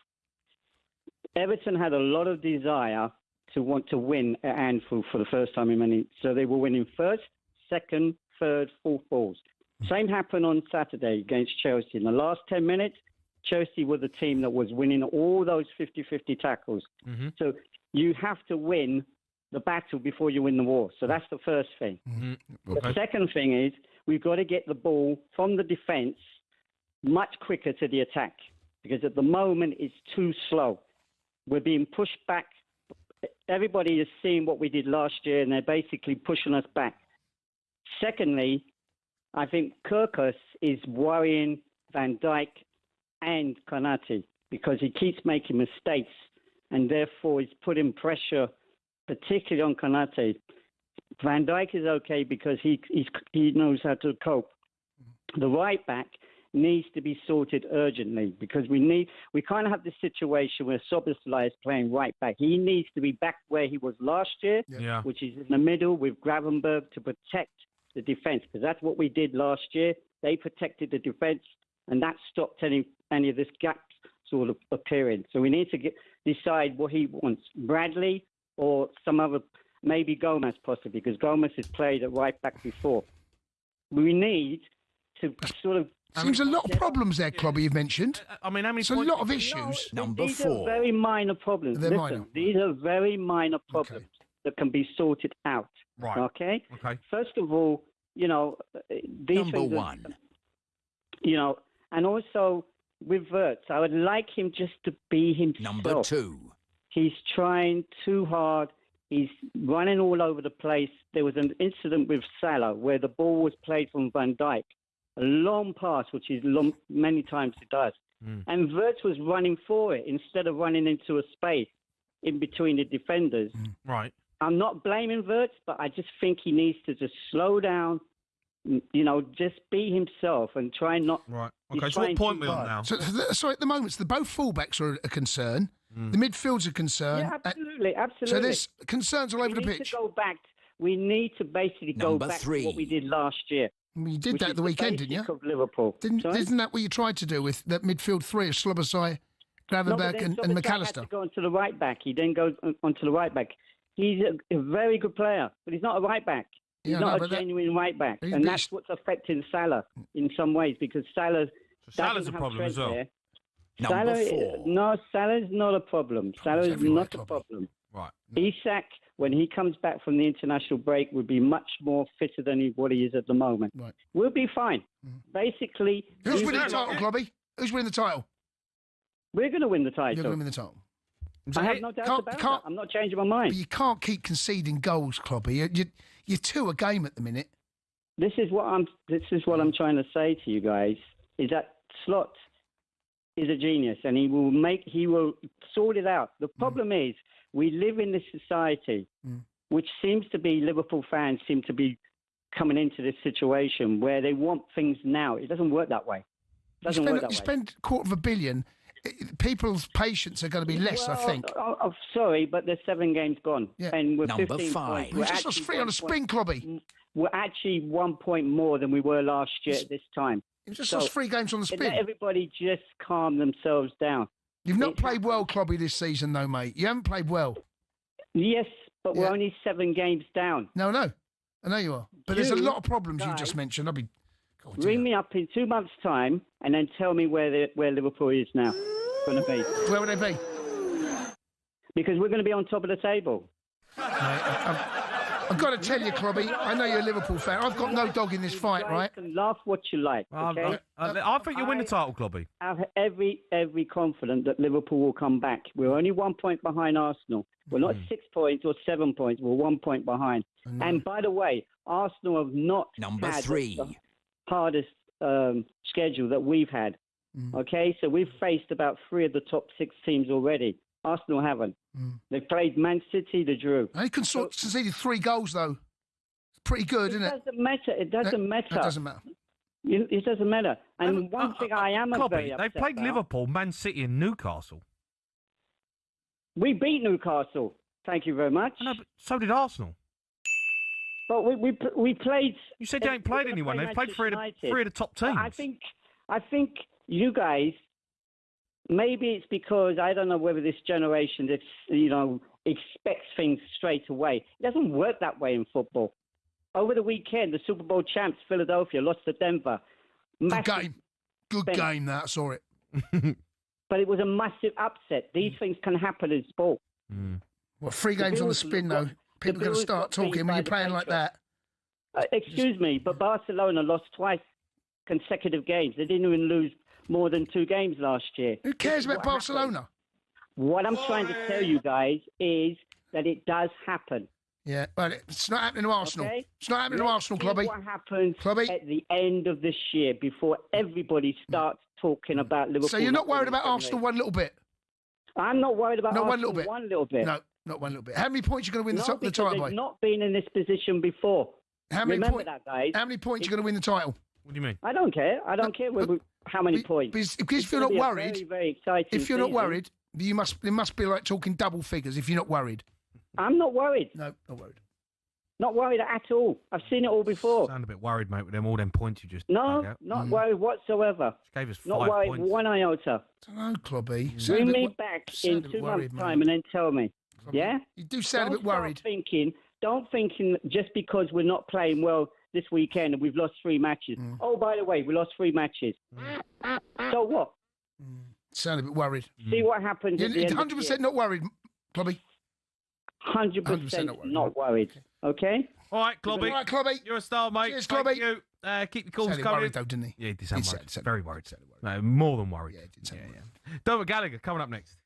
Everton had a lot of desire to want to win at Anfield for the first time in many. So they were winning first, second, third, fourth balls. Same happened on Saturday against Chelsea. In the last 10 minutes, Chelsea were the team that was winning all those 50-50 tackles. So you have to win the battle before you win the war. So that's the first thing. The second thing is we've got to get the ball from the defence much quicker to the attack because at the moment it's too slow. We're being pushed back. Everybody is seeing what we did last year and they're basically pushing us back. Secondly, I think Haaaaas is worrying Van Dijk and Konate because he keeps making mistakes and therefore he's putting pressure, particularly on Konate. Van Dijk is okay because he knows how to cope. The right back needs to be sorted urgently because we kind of have this situation where Szoboszlai is playing right back. He needs to be back where he was last year, which is in the middle with Gravenberch to protect the defence because that's what we did last year. They protected the defence and that stopped any of this gap sort of appearing. So we need to decide what he wants, Bradley or some other, maybe Gomez possibly, because Gomez has played at right back before. We need to sort of. Seems a lot of problems there, Clobby, you've mentioned. I mean, how many It's a points? lot of issues. These are very minor problems. They're Listen, minor. these are very minor problems that can be sorted out. Right. Okay? Okay. First of all, these Number things are- one. And also with Wirtz, I would like him just to be himself. Number two. He's trying too hard. He's running all over the place. There was an incident with Salah where the ball was played from Van Dijk, a long pass, which is long, many times he does. And Wirtz was running for it instead of running into a space in between the defenders. Right. I'm not blaming Wirtz, but I just think he needs to just slow down, just be himself and try not. Right. he's Okay, so what trying point too we on hard. now? So at the moment, both fullbacks are a concern. The midfield's a concern. Yeah, absolutely, absolutely. So there's concerns all over the We need pitch. to go back. We need to basically go Number back three. to what we did last year. You did which that is at the weekend, didn't you? basic Of Liverpool. Isn't that what you tried to do with that midfield three of Slobosai, Gravenberg and Had McAllister? to go onto the right back. He then goes onto the right back. He's a very good player, but he's not a right back. He's Yeah, not no, a but genuine right back, He's- and that's what's affecting Salah in some ways because Salah. Salah's doesn't a have problem as strength well. there. Number Salah, four. no, Salah's not a problem. Salah is everywhere, not a problem. Right. Isak, when he comes back from the international break, will be much more fitter than what he is at the moment. Right. We'll be fine. Basically, Who's winning the title, Globby? Who's winning the title? we're going to win the You're title. going to win the title. I have no doubt about that. I'm not changing my mind. But you can't keep conceding goals, Clobby. You're two a game at the minute. This is what I'm trying to say to you guys is that Slot is a genius and he will sort it out. The problem is we live in this society which seems to be Liverpool fans seem to be coming into this situation where they want things now. It doesn't work that way. It doesn't work that way. You spend $250 million. People's patience are going to be less, I think. I'm sorry, but there's 7 games gone. Yeah. And we're Number 15 five. points. We We're just lost actually 3 on a 1 spin, Clobby. We're actually 1 point more than we were last year at this time. You just lost 3 games on the spin. Let everybody just calm themselves down. You've not played well, Clobby, this season, though, mate. You haven't played well. Yes, but we're only 7 games down. No. I know you are. But there's a lot of problems you just mentioned. I'll be... Ring me up in 2 months' time and then tell me where Liverpool is now. Going to be. Where would they be? Because we're going to be on top of the table. I've got to tell you, Clobby, I know you're a Liverpool fan. I've got no dog in this fight, right? You can laugh what you like, okay? I think you'll win the title, Clobby. I have every confidence that Liverpool will come back. We're only 1 point behind Arsenal. We're not 6 points or 7 points. We're 1 point behind. And by the way, Arsenal have not Number had three. the hardest schedule that we've had. Okay, so we've faced about 3 of the top 6 teams already. Arsenal haven't. They played Man City, they drew. They conceded 3 goals, though. It's pretty good, isn't it? It doesn't matter. It doesn't matter. It doesn't matter. It doesn't matter. And one thing I am very Clobby, they upset played about, Liverpool, Man City, and Newcastle. We beat Newcastle. Thank you very much. No, but so did Arsenal. But we played. You said they ain't played anyone. They've played three of the top teams. I think you guys. Maybe it's because I don't know whether this generation, expects things straight away. It doesn't work that way in football. Over the weekend, the Super Bowl champs Philadelphia lost to Denver. Good game. That I saw it. But it was a massive upset. These things can happen in sport. Well, 3 games on the spin, though. People are going to start talking when you're playing like that. Excuse me, but Barcelona lost twice consecutive games. They didn't even lose more than 2 games last year. Who cares about Barcelona? What I'm trying to tell you guys is that it does happen. Yeah, but it's not happening to Arsenal. Okay? It's not happening to Arsenal, Clobby. What happens at the end of this year before everybody starts talking about Liverpool? So you're not worried about Arsenal one little bit? I'm not worried about Not Arsenal one little bit. No, not one little bit. How many points are you going to win the title by? They've not been in this position before. Remember that, guys. How many points are you going to win the title? What do you mean? I don't care. I don't care how many points. Because if you're not worried, very, very exciting if you're not season. worried, it must be like talking double figures. If you're not worried, I'm not worried. No, not worried. Not worried at all. I've seen it all before. Sound a bit worried, mate, with all them points you just dug No, out. not worried whatsoever. Just gave us 5 Not worried points. one iota. I don't know, Clobby. Bring me back in 2 months' time and then tell me. Yeah? You do sound a bit worried. Don't think just because we're not playing well this weekend and we've lost 3 matches. Oh, by the way, we lost 3 matches. So what? Sound a bit worried. See what happens. You're at the end of 100% not worried, Clobby. 100% not worried. Okay? All right, Clobby. All right, Clobby. You're a star, mate. Cheers, Thank Clobby. you. Keep the calls Sounded coming. worried though, didn't he? Yeah, he did sound He worried. sounded Very worried. No, more than worried. Yeah, it did sound worried. Dermot Gallagher coming up next.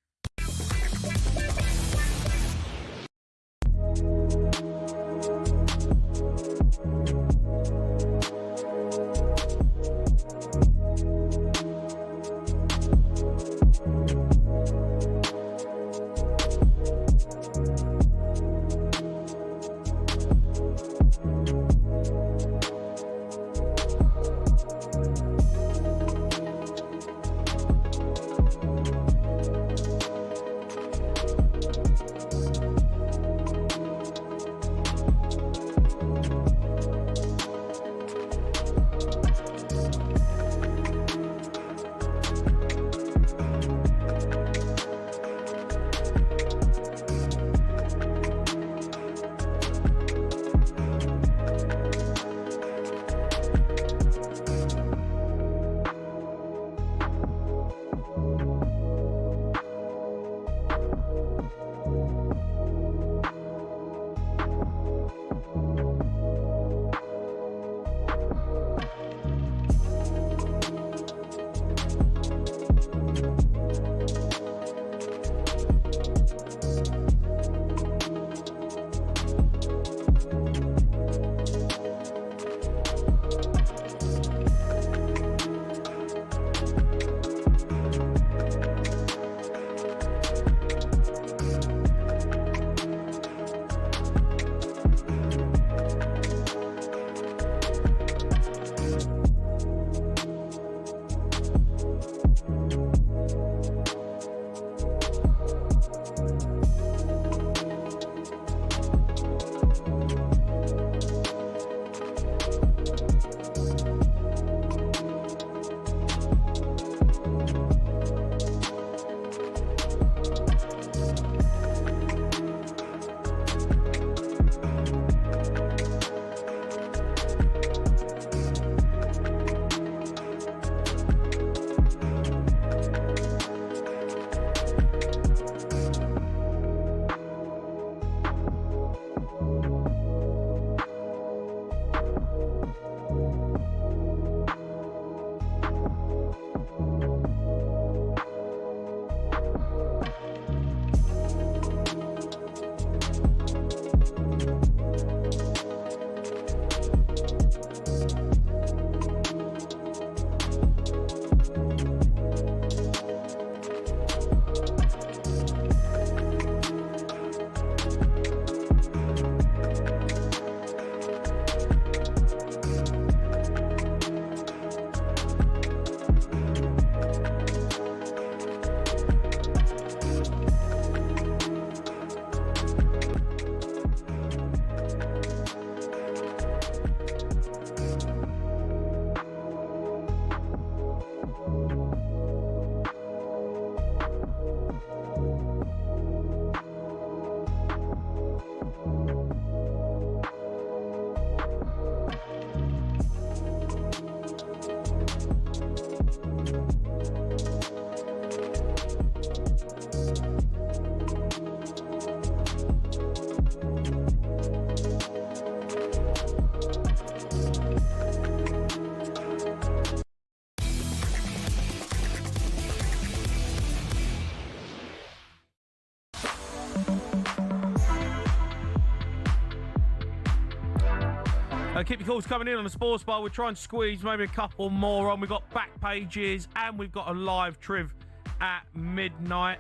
Keep your calls coming in on the Sports Bar. We're trying to squeeze maybe a couple more on. We've got back pages and we've got a live triv at midnight.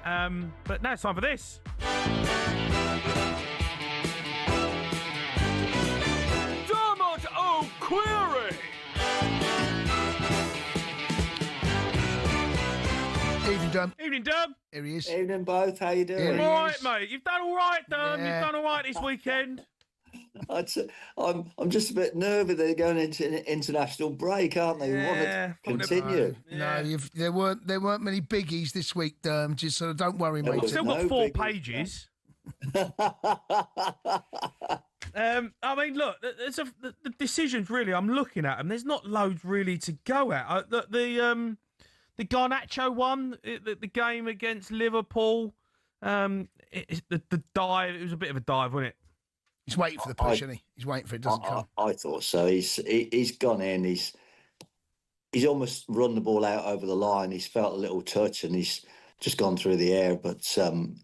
But now it's time for this. Dermot O'Query. Evening, Dum. Evening, Dum. Here he is. Evening, both. How you doing? All right, mate. You've done all right, Dum. Yeah. You've done all right this weekend. I'm just a bit nervous. They're going into an international break, aren't they? Yeah, we want to continue. No, there weren't many biggies this week, just sort of don't worry, mate. We've still got 4 pages. I mean, look, there's the decisions really. I'm looking at them. There's not loads really to go at. The Garnacho one, the game against Liverpool, the dive. It was a bit of a dive, wasn't it? He's waiting for the push, isn't he? He's waiting for it. Doesn't come. I thought so. He's gone in. He's almost run the ball out over the line. He's felt a little touch, and he's just gone through the air, but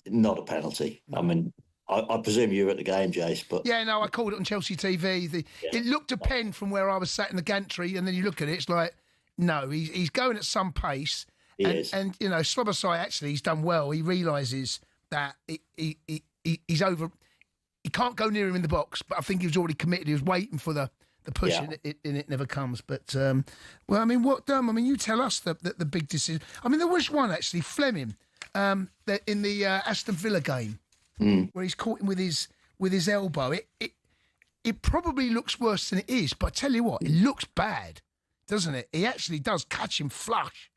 not a penalty. I mean, I presume you were at the game, Jace, but Yeah, no, I called it on Chelsea TV. It looked a pen from where I was sat in the gantry, and then you look at it, it's like, no, he's going at some pace. And you know, Slobosai actually, he's done well. He realises that he's over. He can't go near him in the box, but I think he was already committed. He was waiting for the push, and it never comes. But well, I mean, you tell us the big decision. I mean, there was one actually, Fleming, in the Aston Villa game, where he's caught him with his elbow. It probably looks worse than it is, but I tell you what, it looks bad, doesn't it? He actually does catch him flush.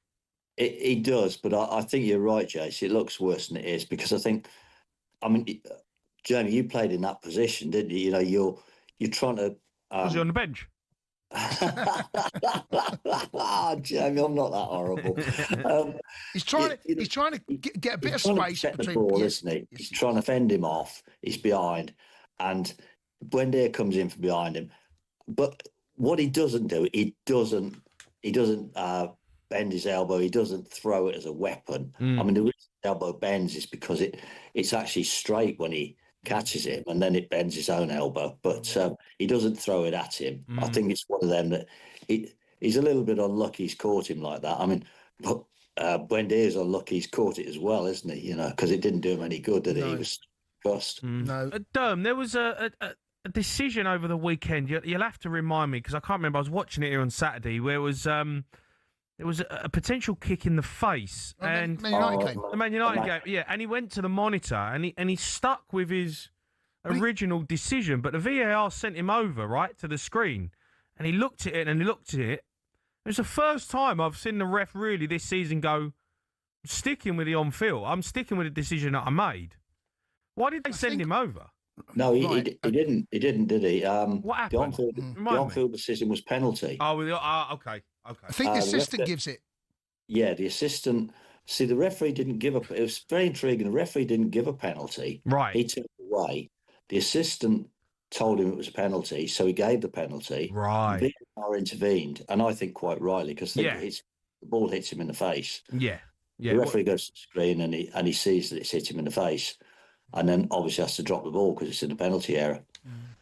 He does, but I think you're right, Jace. It looks worse than it is because I mean, Jamie, you played in that position, didn't you? You know, you're trying to. Was he on the bench? Jamie, I'm not that horrible. He's trying to get a bit of space between the ball, isn't he? He's trying to fend him off. He's behind, and Buendia comes in from behind him. But what he doesn't do, he doesn't bend his elbow. He doesn't throw it as a weapon. I mean, the reason the elbow bends is because it's actually straight when he catches him, and then it bends his own elbow. But he doesn't throw it at him. I think it's one of them that he's a little bit unlucky he's caught him like that. I mean, Buendia's unlucky he's caught it as well, isn't he? You know, because it didn't do him any good, did it? He was cussed. No. Derm, there was a decision over the weekend. You'll have to remind me because I can't remember. I was watching it here on Saturday where it was... There was a potential kick in the face, and Man United game. The Man United game, yeah. And he went to the monitor, and he stuck with his original decision, but the VAR sent him over right to the screen, and he looked at it and he looked at it. It was the first time I've seen the ref really this season go, "I'm sticking with the on field. I'm sticking with the decision that I made." Why did they send him over? No, he didn't. He didn't, did he? What happened? The on-field decision was penalty. Oh, okay. I think the assistant gives it. Yeah, the assistant. See, the referee didn't give up. It was very intriguing. The referee didn't give a penalty. Right. He took it away. The assistant told him it was a penalty, so he gave the penalty. Right. VAR intervened, and I think quite rightly because the ball hits him in the face. Yeah. The referee goes to the screen and he sees that it's hit him in the face, and then obviously has to drop the ball because it's in the penalty area.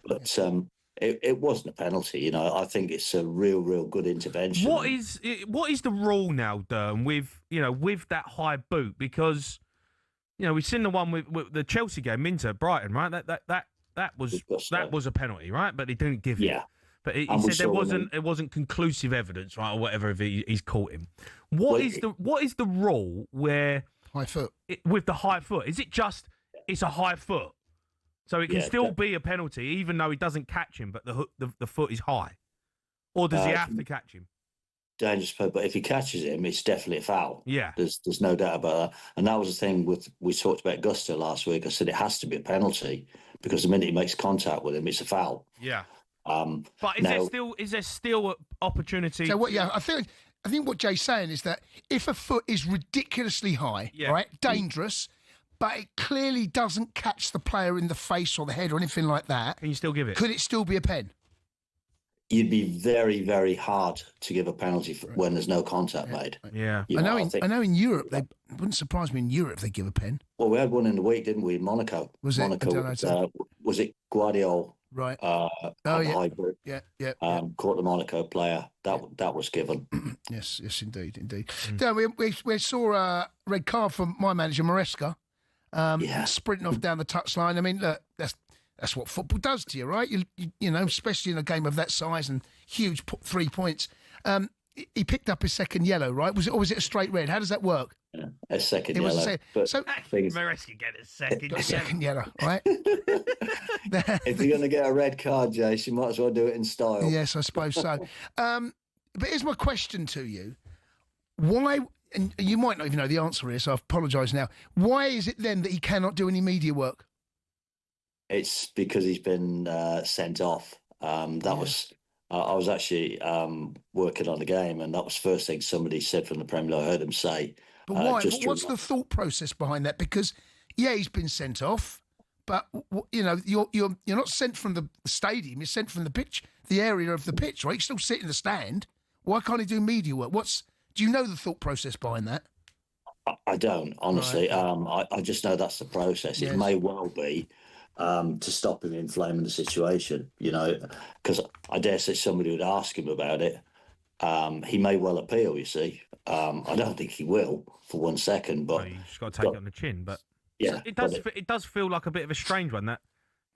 But it wasn't a penalty, you know. I think it's a real good intervention. What is the rule now, Derm, with that high boot? Because we've seen the one with the Chelsea game, Minter, Brighton, right? That was a penalty, right? But he didn't give it. Yeah. But he said it wasn't conclusive evidence, right, or whatever. If he's caught him, what is the rule where high foot with the high foot? Is it just it's a high foot? So it can still be a penalty, even though he doesn't catch him, but the foot is high. Or does he have to catch him? Dangerous play, but if he catches him, it's definitely a foul. Yeah. There's no doubt about that. And that was the thing we talked about Gusto last week. I said it has to be a penalty because the minute he makes contact with him, it's a foul. Yeah. But is there still opportunity? So I think what Jay's saying is that if a foot is ridiculously high, right, dangerous, but it clearly doesn't catch the player in the face or the head or anything like that. Can you still give it? Could it still be a pen? You'd be very, very hard to give a penalty when there's no contact made. Yeah. I know in Europe, it wouldn't surprise me in Europe they give a pen. Well, we had one in the week, didn't we, in Monaco? Was it? Monaco, was it Guardiola? Right. High group. Yeah. Caught the Monaco player. That was given. Yes, indeed. Yeah, we saw a red card from my manager, Maresca. Sprinting off down the touchline. I mean, look, that's what football does to you, right? You know, especially in a game of that size and huge 3 points. He picked up his second yellow, right? Was it a straight red? How does that work? Yeah, a second yellow. So Maresca get a second yellow, right? If you're going to get a red card, Jace, you might as well do it in style. Yes, I suppose so. But here's my question to you: why? And you might not even know the answer here, so I apologise now. Why is it then that he cannot do any media work? It's because he's been sent off. That was I was actually working on the game, and that was the first thing somebody said from the Premier League. I heard him say. But why? What's the thought process behind that? Because he's been sent off, but you're not sent from the stadium. You're sent from the pitch, the area of the pitch, right? You still sit in the stand. Why can't he do media work? Do you know the thought process behind that? I don't, honestly. Right. I just know that's the process. Yes. It may well be to stop him inflaming the situation, because I dare say somebody would ask him about it. He may well appeal, you see. I don't think he will for 1 second, but you just got to take it on the chin. But yeah, it does feel like a bit of a strange one. That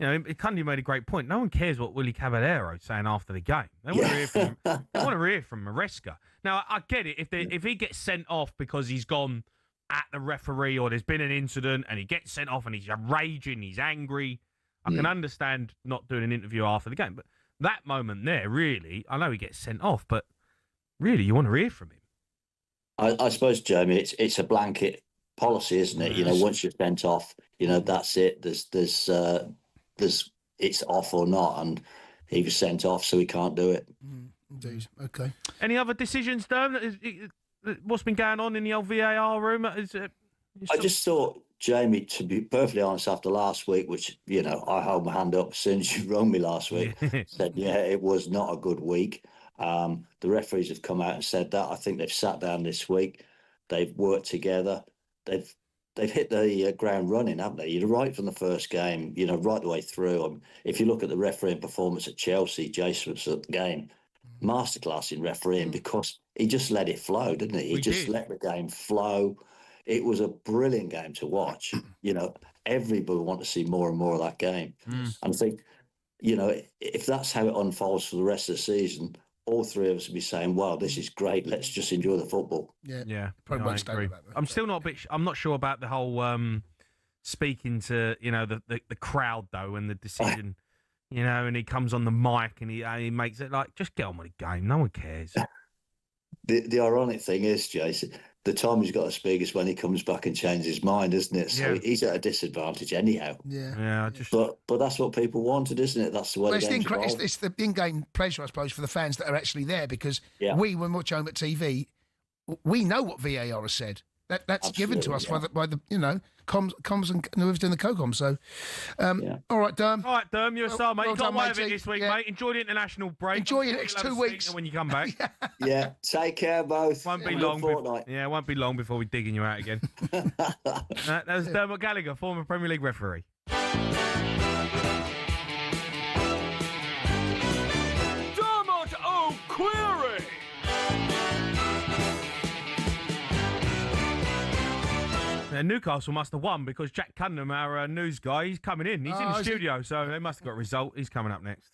Cundy made a great point. No one cares what Willy Caballero's saying after the game. They want to hear from. They want to hear from Maresca. Now I get it. If he gets sent off because he's gone at the referee or there's been an incident and he gets sent off and he's raging, he's angry, I can understand not doing an interview after the game. But that moment there, really, I know he gets sent off, but really, you want to hear from him. I suppose, Jamie, it's a blanket policy, isn't it? Yes. Once you're sent off, that's it. There's it's off or not, and he was sent off, so he can't do it. Indeed. Okay. Any other decisions, Derm? What's been going on in the old VAR room? I just thought, Jamie, to be perfectly honest, after last week, which, I held my hand up as soon as you rung me last week, said, it was not a good week. The referees have come out and said that. I think they've sat down this week. They've worked together. They've hit the ground running, haven't they? Right from the first game, right the way through. If you look at the refereeing performance at Chelsea, Jason was at the game, masterclass in refereeing because he just let it flow, didn't he? He just let the game flow. It was a brilliant game to watch. Everybody wanted to see more and more of that game. And I think, if that's how it unfolds for the rest of the season, all three of us will be saying, "Wow, this is great. Let's just enjoy the football." Yeah. Probably No, won't stay with that, though. I'm still not I'm not sure about the whole speaking to the crowd though, and the decision. And he comes on the mic and he makes it like, just get on with the game. No one cares. The ironic thing is, Jason, the time he's got to speak is when he comes back and changes his mind, isn't it? So he's at a disadvantage anyhow. Yeah. But that's what people wanted, isn't it? That's the way the game's evolved. It's the in-game pleasure, I suppose, for the fans that are actually there, because when we watch home at TV, we know what VAR has said. That's given to us by the comms and whoever's doing the co-com. So, all right, Derm. All right, Derm, you're a star, mate. well You got done, away with it matey. this week, mate. Enjoy the international break. Enjoy your next 2 weeks when you come back. Yeah, take care, both. Won't be long. It won't be long before we're digging you out again. That was Dermot Gallagher, former Premier League referee. Dermot O'Query. Newcastle must have won because Jack Cunningham, our news guy, he's coming in. He's in the studio, so they must have got a result. He's coming up next.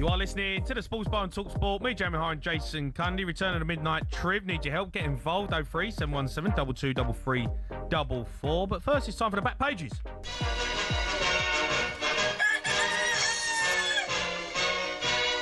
You are listening to the Sports Bar on talkSPORT. Me, Jamie O'Hara, and Jason Cundy. Return of the Midnight Triv. Need your help? Get involved. 03 717 22 334. But first, it's time for the back pages.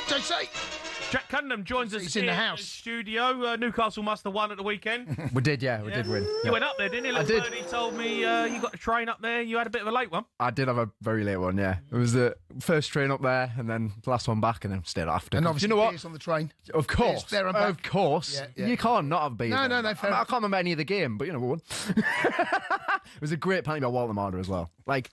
JC. Jack Cunningham joins us in the in house. the studio. Newcastle must have won at the weekend. We did, yeah. We did win. You went up there, didn't you? I did. He told me you got the train up there. You had a bit of a late one. I did have a very late one, yeah. It was the first train up there and then the last one back and then stayed after. And obviously, you know what? beers on the train. Of course. Beers there and back. Of course. Yeah, yeah. You can't not have beers. No, on. fair I can't remember any of the game, but you know, we won. It was a great penalty by Walter Marder as well. Like,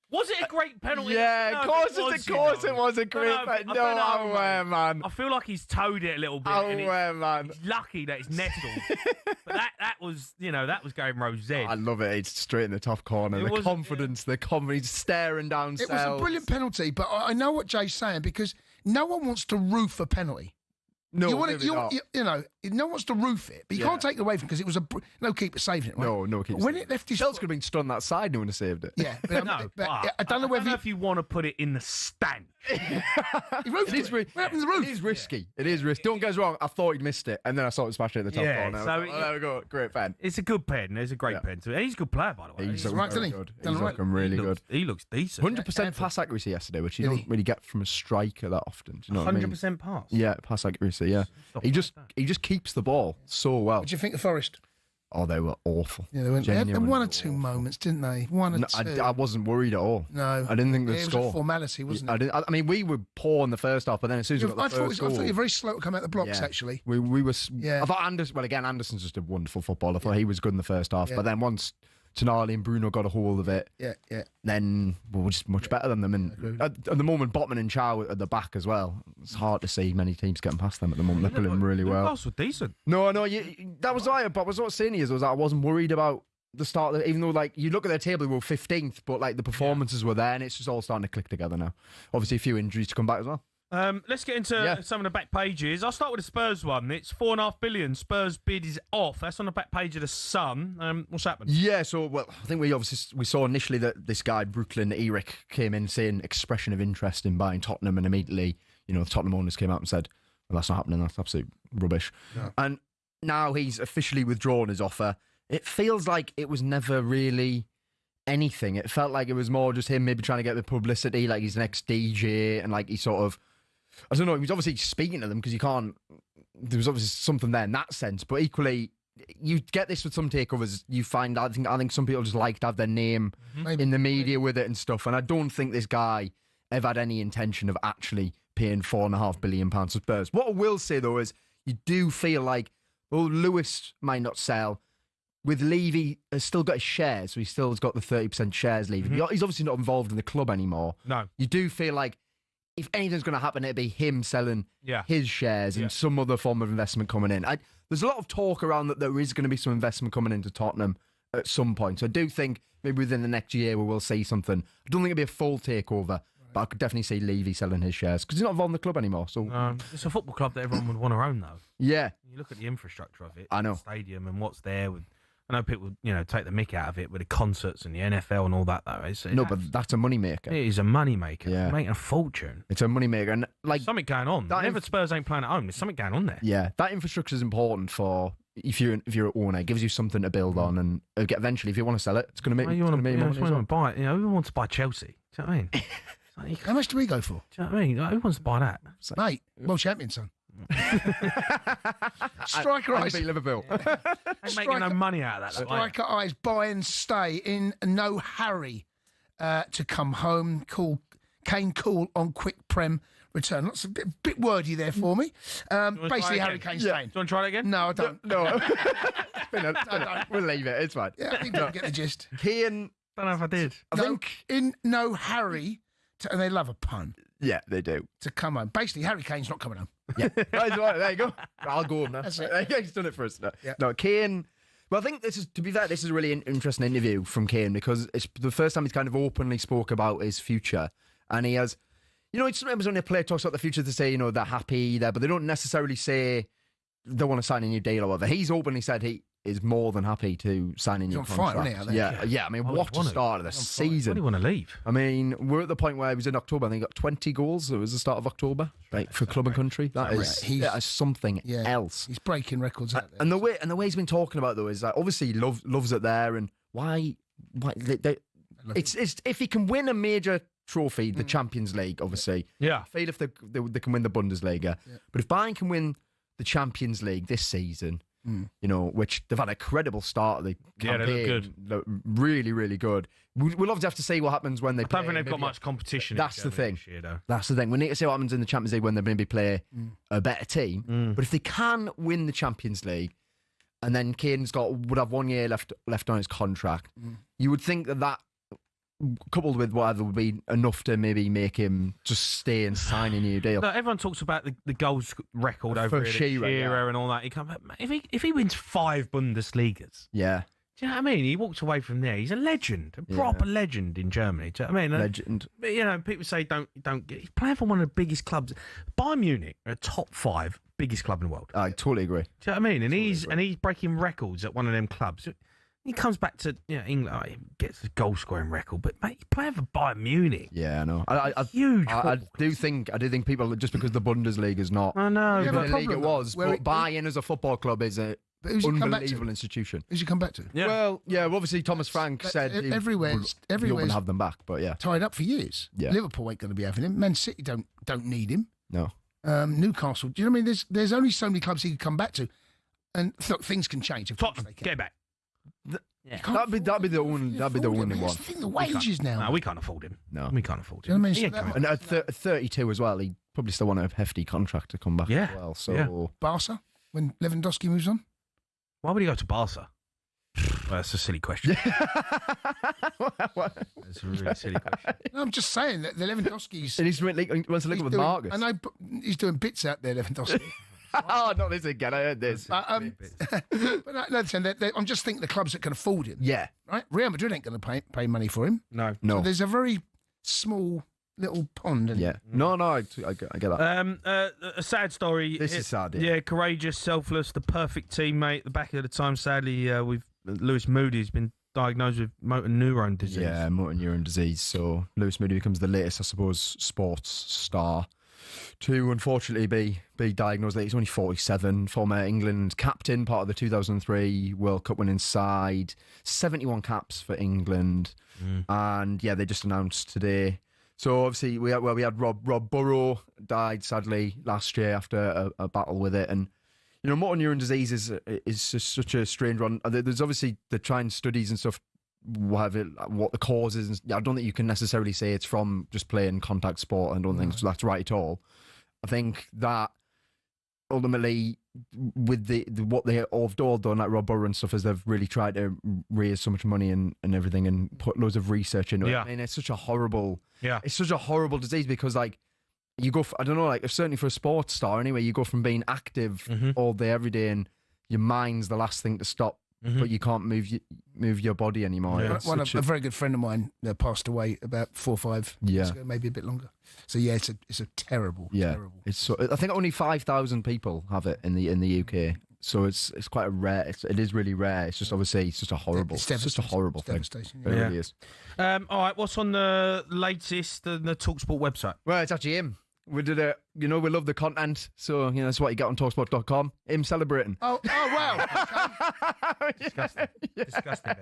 was it a great penalty? Yeah, No, of course it was a great penalty. I No, don't know, man. I feel like he's towed it a little bit. Man. He's lucky that it's nestled. But that was, that was going Rose Z. I love it. It's straight in the top corner. The confidence, he's staring down. It was a brilliant penalty, but I know what Jay's saying because no one wants to roof a penalty. No, no one wants to roof it, but you can't take it away from because it was no keeper saving it. Right? No keeper. When it left his Chelsea could have been stood on that side, no one have saved it. Yeah, but, I don't know whether if you want to put it in the stand. He roofed it. What happened to the roof? It is risky. It is risky. Don't get us wrong. I thought he'd missed it, and then I saw it smash it at the top corner. So there we go. Great pen. It's a good pen. It's a great pen. And he's a good player, by the way. He's right, very isn't he? good. He's looking really good. He looks decent. 100% pass accuracy yesterday, which you don't really get from a striker that often. Do you know what I mean? 100% pass. Yeah, pass accuracy. Yeah, he just keeps the ball so well. What do you think of Forest? Oh, they were awful. Yeah, they had one or two moments, didn't they? One or two. I wasn't worried at all. No, I didn't think the it score. was a formality, wasn't it? I mean, we were poor in the first half, but then as soon as we got the first goal, I thought you were very slow to come out the blocks. Yeah. Actually, we were. Yeah. I thought Anderson's just a wonderful footballer. I thought he was good in the first half, but then once Tonali and Bruno got a hold of it, then we were just much better than them. And at the moment, Botman and Chow at the back as well. It's hard to see many teams getting past them at the moment. They're playing really well. Newcastle were decent. No, that was why. But I was what I was saying is I wasn't worried about the start. Even though, like, you look at their table, they were 15th, but like the performances were there, and it's just all starting to click together now. Obviously, a few injuries to come back as well. Let's get into some of the back pages. I'll start with the Spurs one. It's $4.5 billion. Spurs bid is off. That's on the back page of the Sun. What's happened? Yeah, so I think we saw initially that this guy Brooklyn Eric came in saying expression of interest in buying Tottenham, and immediately the Tottenham owners came out and said, "Well, that's not happening. That's absolute rubbish." Yeah. And now he's officially withdrawn his offer. It feels like it was never really anything. It felt like it was more just him maybe trying to get the publicity, like he's an ex-DJ, and like he sort of. I don't know, he was obviously speaking to them because there was obviously something there in that sense, but equally, you get this with some takeovers, you find, I think some people just like to have their name in the media with it and stuff, and I don't think this guy ever had any intention of actually paying £4.5 billion to Spurs. What I will say, though, is you do feel like, well, Lewis might not sell. With Levy, has still got his shares, so he still has got the 30% shares, Levy. He's obviously not involved in the club anymore. No. You do feel like, if anything's going to happen, it'd be him selling his shares and some other form of investment coming in. There's a lot of talk around that there is going to be some investment coming into Tottenham at some point. So I do think maybe within the next year we will see something. I don't think it'll be a full takeover, but I could definitely see Levy selling his shares because he's not involved in the club anymore. So it's a football club that everyone would want to own, though. Yeah. You look at the infrastructure of it. I know. The stadium and what's there with. I know people, take the mick out of it with the concerts and the NFL and all that, though. But that's a moneymaker. It is a moneymaker. Yeah. Making a fortune. It's a moneymaker. And like something going on. Whenever Spurs ain't playing at home, there's something going on there. Yeah, that infrastructure is important for if you're an owner. It gives you something to build on, and eventually, if you want to sell it, it's going to make you want to make money. Want to buy it. Who wants to buy Chelsea? Do you know what I mean? How much do we go for? Do you know what I mean? Who wants to buy that? Mate, world champion, son. Striker Eyes. Beat Liverpool. Ain't making no money out of that. Striker Eyes buy and stay in no hurry to come home. Kane cool on quick prem return. Lots a bit wordy there for me. Basically, Harry Kane staying. Do you want to try it again? No, I don't. No. We'll leave it. It's fine. Yeah, I think people get the gist. Kane. Don't know if I did. I think in no hurry. And they love a pun. Yeah, they do. To come home. Basically, Harry Kane's not coming home. Yeah. There you go. I'll go home now. That's it. He's done it for us. No, Kane. Well, I think to be fair, this is a really interesting interview from Kane because it's the first time he's kind of openly spoke about his future. And he has, it's sometimes when a player talks about the future, to say, they're happy there, but they don't necessarily say they want to sign a new deal or whatever. He's openly said is more than happy to sign a new on fire, contract. isn't he, out there? Yeah. I mean, what a start of the season. Why do you want to leave? I mean, we're at the point where it was in October. I think he got 20 goals. It was the start of October, like for club and country. That is something else. He's breaking records out there. And the way he's been talking about though is that obviously he loves it there, and why it's if he can win a major trophy, the Champions League, obviously. Yeah. I feel if they can win the Bundesliga, but if Bayern can win the Champions League this season, you know, which they've had a credible start of the campaign. Yeah, they look good. Look really, really good. We'll obviously have to see what happens when they play. I don't think they've got much competition. That's the thing. This year, though. That's the thing. We need to see what happens in the Champions League when they maybe play a better team. But if they can win the Champions League, and then Kane's would have 1 year left on his contract, you would think that coupled with whatever would be enough to maybe make him just stay and sign a new deal. Look, everyone talks about the goals record over For here, Shearer, and all that. If he wins 5 Bundesligas, yeah. Do you know what I mean? He walks away from there. He's a legend, a proper legend in Germany. Do you know what I mean? Legend. You know, people say don't get. He's playing for one of the biggest clubs. Bayern Munich are a top 5 biggest club in the world. I totally agree. Do you know what I mean? And he's breaking records at one of them clubs. He comes back to England, he gets a goal scoring record, but mate, he's playing for Bayern Munich. Yeah, I know. Huge. I do think people just because the Bundesliga is not. I know. The but league it was, but Bayern as a football club is a unbelievable institution. Who's he come back to? Yeah. Well, obviously Thomas Frank said everywhere's wouldn't have them back, but yeah, tied up for years. Yeah. Liverpool ain't going to be having him. Man City don't need him. No. Newcastle. Do you know what I mean? There's only so many clubs he could come back to, and look, things can change. Tottenham, get back. That'd be the only one. That's the thing, the wages now. No, we can't afford him. No, we can't afford Do you know him. what I mean? And at 32 as well, he probably still want a hefty contract to come back as well. So Barca, when Lewandowski moves on? Why would he go to Barca? Well, that's a silly question. That's a really silly question. No, I'm just saying that the Lewandowski's... And he wants to link up with Marcus. I know he's doing bits out there, Lewandowski. Oh, not this again. I heard this. But listen, I'm just thinking the clubs that can afford him. Yeah. Right? Real Madrid ain't going to pay money for him. No. So there's a very small little pond. Yeah. No, I get that. A sad story. This is sad. Yeah, courageous, selfless, the perfect teammate. The back of the time, sadly, Lewis Moody's been diagnosed with motor neuron disease. Yeah, motor neuron disease. So Lewis Moody becomes the latest, I suppose, sports star to unfortunately be diagnosed. He's only 47, former England captain, part of the 2003 World Cup winning side, 71 caps for England, and they just announced today. So obviously we had Rob Burrow died sadly last year after a battle with it, and you know motor neuron disease is just such a strange one. There's obviously they're trying studies and stuff. What the cause is. And I don't think you can necessarily say it's from just playing contact sport. I don't think that's right at all. I think that ultimately with what they have all done, like Rob Burrow and stuff, is they've really tried to raise so much money and everything and put loads of research into it. I mean, it's such a horrible disease because like you go, I don't know, like certainly for a sports star anyway, you go from being active all day, every day, and your mind's the last thing to stop. But you can't move your body anymore. Yeah. A very good friend of mine passed away about 4 or 5 years ago, maybe a bit longer. So it's a terrible. It's so. I think only 5,000 people have it in the UK. So it's quite a rare. It is really rare. It's just obviously it's just a horrible. It's just a horrible thing. It really is. All right, what's on the latest the talkSPORT website? Well, it's actually him. We did it. You know, we love the content, so you know that's what you get on talkSPORT.com. Him celebrating. Oh wow! Disgusting. Disgusting.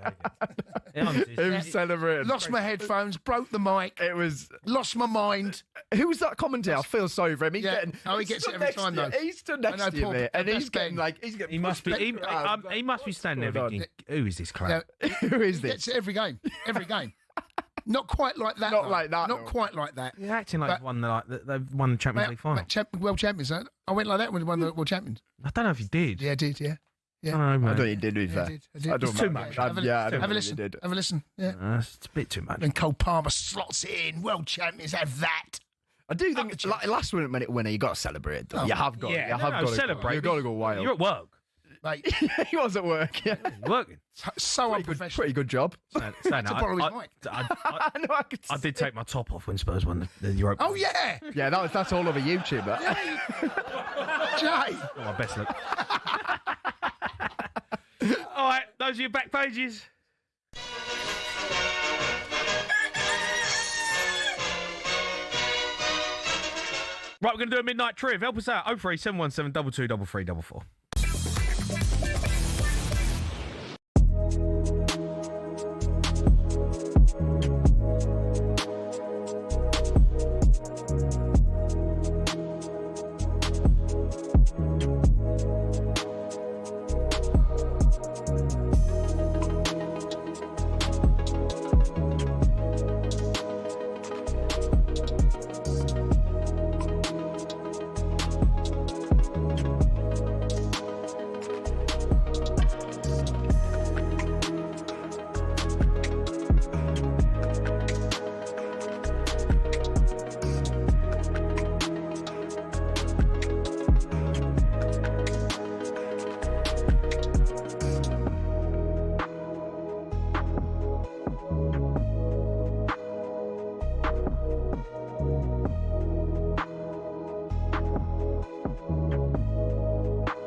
Him celebrating. Lost my headphones. Broke the mic. It was. Lost my mind. Who was that commentator? I feel sorry for him. He gets it every time though. He's stood next to you, mate, and he's getting like he must be. He must be standing there thinking, "Who is this clown? Who is this?" He gets it every game. Every game. Not quite like that. Not like that. Not quite like that. You're acting like they've won the Champions League final. World champions. I went like that when we won the World Champions. I don't know if you did. Yeah, I did. Yeah. I don't know, mate. I don't think you did. I did. I don't too much. Have a listen. Did. Have a listen. Yeah. It's a bit too much. And Cole Palmer slots it in. World champions have that. I do think last minute winner, you got to celebrate. Though. You have got. Yeah, you have got to celebrate. You've got to go wild. You're at work. Mate. He was at work. Yeah, working. So unprofessional. Pretty good job. I did take my top off when Spurs won the Europa. Oh yeah. Yeah, that's all over YouTube. That. Jay. Oh, my best look. All All right, those are your back pages. Right, we're going to do a midnight triv. Help us out. 03717 223344.